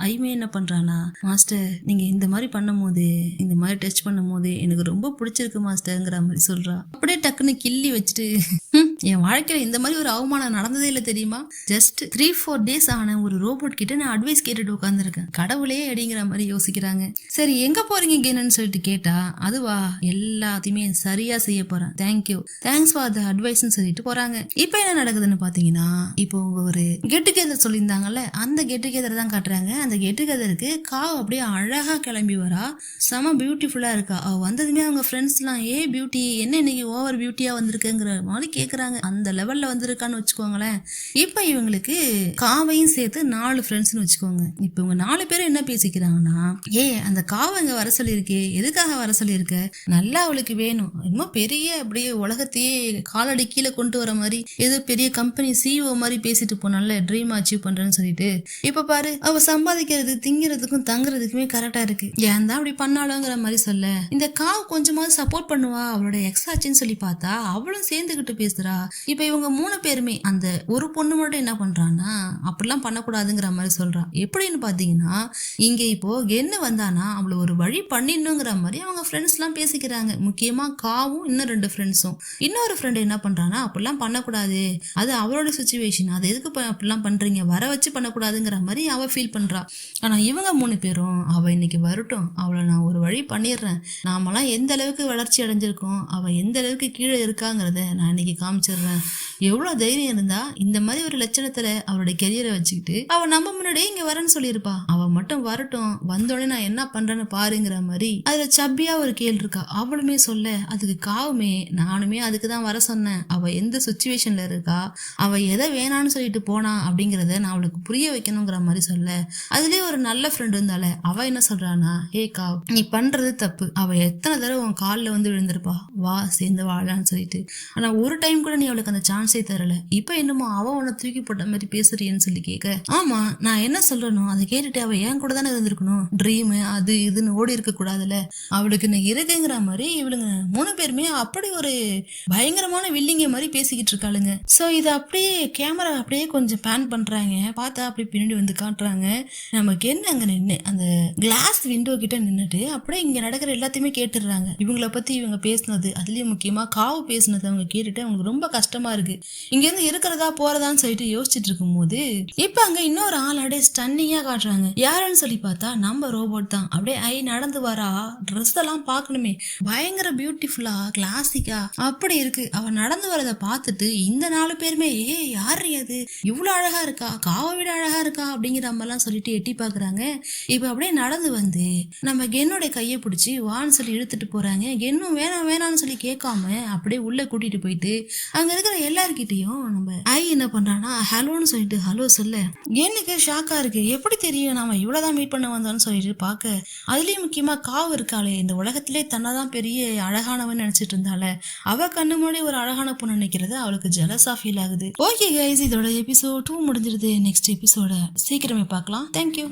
ஐமே என்ன பண்றானா, மாஸ்டர் நீங்க இந்த மாதிரி பண்ணும் போது, இந்த மாதிரி டச் பண்ணும் போது எனக்கு ரொம்ப பிடிச்சிருக்கு மாஸ்டர்ங்கிற மாதிரி சொல்றா. அப்படியே டக்குன்னு கிள்ளி வச்சுட்டு, என் வாழ்க்கையில இந்த மாதிரி ஒரு அவமானம் நடந்ததே இல்லை தெரியுமா, ஜஸ்ட் 3-4 days ஆன ஒரு ரோபோட் கிட்ட நான் அட்வைஸ் கேட்டுட்டு உட்காந்துருக்கேன், கடவுளே அப்படிங்கிற மாதிரி யோசிக்கிறாங்க. சரி எங்க போறீங்க கேன்னு சொல்லிட்டு கேட்டா, அதுவா எல்லாத்தையுமே சரியா செய்ய போறேன், தேங்க்ஸ் ஃபார் த அட்வைஸ்ன்னு சொல்லிட்டு போறாங்க. இப்போ என்ன நடக்குதுன்னு பாத்தீங்கன்னா, இப்போ உங்க ஒரு கெட் டுகெதர் சொல்லியிருந்தாங்கல்ல, அந்த கெட் டுகெதர் தான் காட்டுறாங்க. அந்த கெட் டுகெதருக்கு காவ் அப்படியே அழகா கிளம்பி வரா, செம பியூட்டிஃபுல்லா இருக்கா. அவ வந்ததுமே அவங்க ஃப்ரெண்ட்ஸ் எல்லாம், ஏ பியூட்டி என்ன இன்னைக்கு ஓவர் பியூட்டியா வந்திருக்குங்கிற மாதிரி கேக்குறாங்க. அந்த லெவல்ல வந்திருக்கான்னு வச்சுக்கோங்களேன். இப்ப இவங்களுக்கு காவையும் சேர்த்து 4 ஃப்ரெண்ட்ஸ்னு வச்சுக்கோங்க. இப்ப இவங்க 4 பேரும் என்ன பேசிக்கிறாங்கன்னா, அந்த காவை இங்க வர சொல்லியிருக்கே, எதுக்காக வர சொல்லியிருக்க, நல்லா அவளுக்கு வேணும், இன்னும் பெரிய அப்படியே உலகத்தையே காலடி கீழே கொண்டு வர மாதிரி ஏதோ பெரிய கம்பெனி சிஇஓ மாதிரி பேசிட்டு போனால ட்ரீம் அச்சீவ் பண்றேன்னு சொல்லிட்டு, இப்ப பாரு அவ சம்பாதிக்கிறது திங்கிறதுக்கும் தங்குறதுக்குமே கரெக்டா இருக்கு, ஏன் தான் அப்படி பண்ணாலுங்கிற மாதிரி சொல்ல. இந்த காவ் கொஞ்சமாவது சப்போர்ட் பண்ணுவா அவளோட எக்ஸாச்சின்னு சொல்லி பார்த்தா அவளும் சேர்ந்துகிட்டு பேசுறா. இப்ப இவங்க 3 பேருமே, அந்த ஒரு பொண்ணு மட்டும் என்ன பண்றான்னா, அப்படிலாம் பண்ணக்கூடாதுங்கிற மாதிரி சொல்றா. எப்படின்னு பாத்தீங்கன்னா, இங்க இப்போ கென்னு வந்தானா அவளை ஒரு வழி பண்ணிடணுங்கிற மாதிரி அவங்க ஃப்ரெண்ட்ஸ் எல்லாம் பேசிக்கிறாங்க. முக்கியமா காவும் இன்னும் 2 ஃப்ரெண்ட்ஸும். இன்னொரு ஃப்ரெண்ட் என்ன பண்றானா, அப்படிலாம் பண்ணக்கூடாது, அது அவளோட சுச்சுவேஷன், அது எதுக்கு அப்படிலாம் பண்றீங்க, வர வச்சு பண்ணக்கூடாதுங்கிற மாதிரி அவ ஃபீல் பண்றா. ஆனா இவங்க 3 பேரும், அவ இன்னைக்கு வரட்டும், அவளை நான் ஒரு வழி பண்ணிடுறேன், நாமெல்லாம் எந்த அளவுக்கு வளர்ச்சி அடைஞ்சிருக்கோம், அவ எந்த அளவுக்கு கீழே இருக்காங்கிறத நான் இன்னைக்கு காமிச்சிடுறேன். எவ்வளவு தைரியம் இருந்தா இந்த மாதிரி ஒரு லட்சணத்துல அவளோட கெரியரை வச்சுக்கிட்டு அவ நம்ம முன்னாடியே இங்க வரேன்னு சொல்லியிருப்பா. அவ மட்டும் வரட்டும், வந்தோடனே நான் என்ன பண்றேன்னு பாருங்கிற மாதிரி அதுல சப்பியா ஒரு கேள் இருக்கா. அவளுமே சொல்ல, அதுக்கு காவுமே, நானுமே அதுக்குதான் வர சொன்னேன், அவ எந்த சுச்சுவேஷன்ல இருக்கா, அவ எதை வேணான்னு சொல்லிட்டு போனா அப்படிங்கறத நான் அவளுக்கு புரிய வைக்கணுங்கிற மாதிரி சொல்ல. அதுலயே ஒரு நல்ல ஃப்ரெண்ட் இருந்தால அவ என்ன சொல்றானா, ஏ காவ் நீ பண்றது தப்பு, அவ எத்தனை தடவை உன் காலில் வந்து விழுந்திருப்பா, வா சேர்ந்து வாழலான்னு சொல்லிட்டு, ஆனா ஒரு டைம் கூட நீ அவளுக்கு அந்த சான்ஸே தரல, இப்ப என்னமோ அவ உன்னை தூக்கி போட்ட மாதிரி பேசுறியன்னு சொல்லி கேட்க, ஆமா நான் என்ன சொல்றேனோ அதை கேட்டுட்டு அவ ஏன் கூட தானே இருந்திருக்கணும், ட்ரீம் அது இதுன்னு ஓடி இருக்க கூடாதுல, அவளுக்கு இன்னைக்கு இருக்குங்கிற மாதிரி இவளுங்க 3 பேருமே அப்படி ஒரு பயங்கரமான வில்லிங்க மாதிரி பேசிக்கிட்டு இருக்காளுங்க. சோ இது அப்படியே கேமரா அப்படியே கொஞ்சம் பேன் பண்றாங்க, பார்த்தா அப்படி பின்னாடி வந்து காட்டுறாங்க. நமக்கு என்ன அங்க நின்று அந்த கிளாஸ் விண்டோ கிட்ட நின்றுட்டு அப்படியே இங்க நடக்கிற எல்லாத்தையுமே கேட்டுடுறாங்க. இவங்களை பத்தி இவங்க பேசினது, அதுலயும் முக்கியமா காவு பேசினது அவங்க கேட்டுட்டு அவங்களுக்கு ரொம்ப கஷ்டமா இருக்கு. இங்க இருந்து இருக்கிறதா போறதான்னு சொல்லிட்டு யோசிச்சுட்டு இருக்கும் போது இப்ப அங்க இன்னொரு ஆள் அப்படியே ஸ்டன்னிங்கா காட்டுறாங்க. யாருன்னு சொல்லி பார்த்தா நம்ம ரோபோட் தான். அப்படியே ஐ நடந்து வரா, ட்ரெஸ் எல்லாம் பாக்கணுமே, பயங்கர பியூட்டிஃபுல்லா கிளாசிக்கா அப்படி இருக்கு. அவ நடந்து வரத பார்த்துட்டு இந்த 4 பேருமே, யாரு அது, இவ்வளவு அழகா இருக்கா, காவை விட அழகா இருக்கா அப்படிங்கிற மாதிரிலாம் சொல்லிட்டு எட்டி பாக்குறாங்க. இப்ப அப்படியே நடந்து வந்து நம்ம கென்னோட கையை பிடிச்சி வான்னு சொல்லி இழுத்துட்டு போறாங்க. கென்னும் வேணாம் வேணாம்னு சொல்லி கேட்காம அப்படியே உள்ள கூட்டிட்டு போயிட்டு அங்க இருக்கிற எல்லார்கிட்டையும் நம்ம ஐ என்ன பண்றானா, ஹலோன்னு சொல்லிட்டு ஹலோ சொல்ல. கென்னுக்கு ஷாக்கா இருக்கு, எப்படி தெரியும் நாம இவ்வளவுதான் மீட் பண்ண வந்தோம்னு சொல்லிட்டு பாக்க. அதுலயும் முக்கியமா காவு இருக்காளே, இந்த உலகத்திலே தன்னதான் பெரிய அழகானவன் நினைச்சிட்டு இருந்தால, அவ கண்ணு முன்னாடி ஒரு அழகான பொண்ணு நினைக்கிறது அவளுக்கு ஜெலஸா ஃபீல் ஆகுது. ஓகே கைஸ், இதோட எபிசோட் 2 முடிஞ்சிருது. நெக்ஸ்ட் எபிசோட சீக்கிரமே பார்க்கலாம். தேங்க்யூ.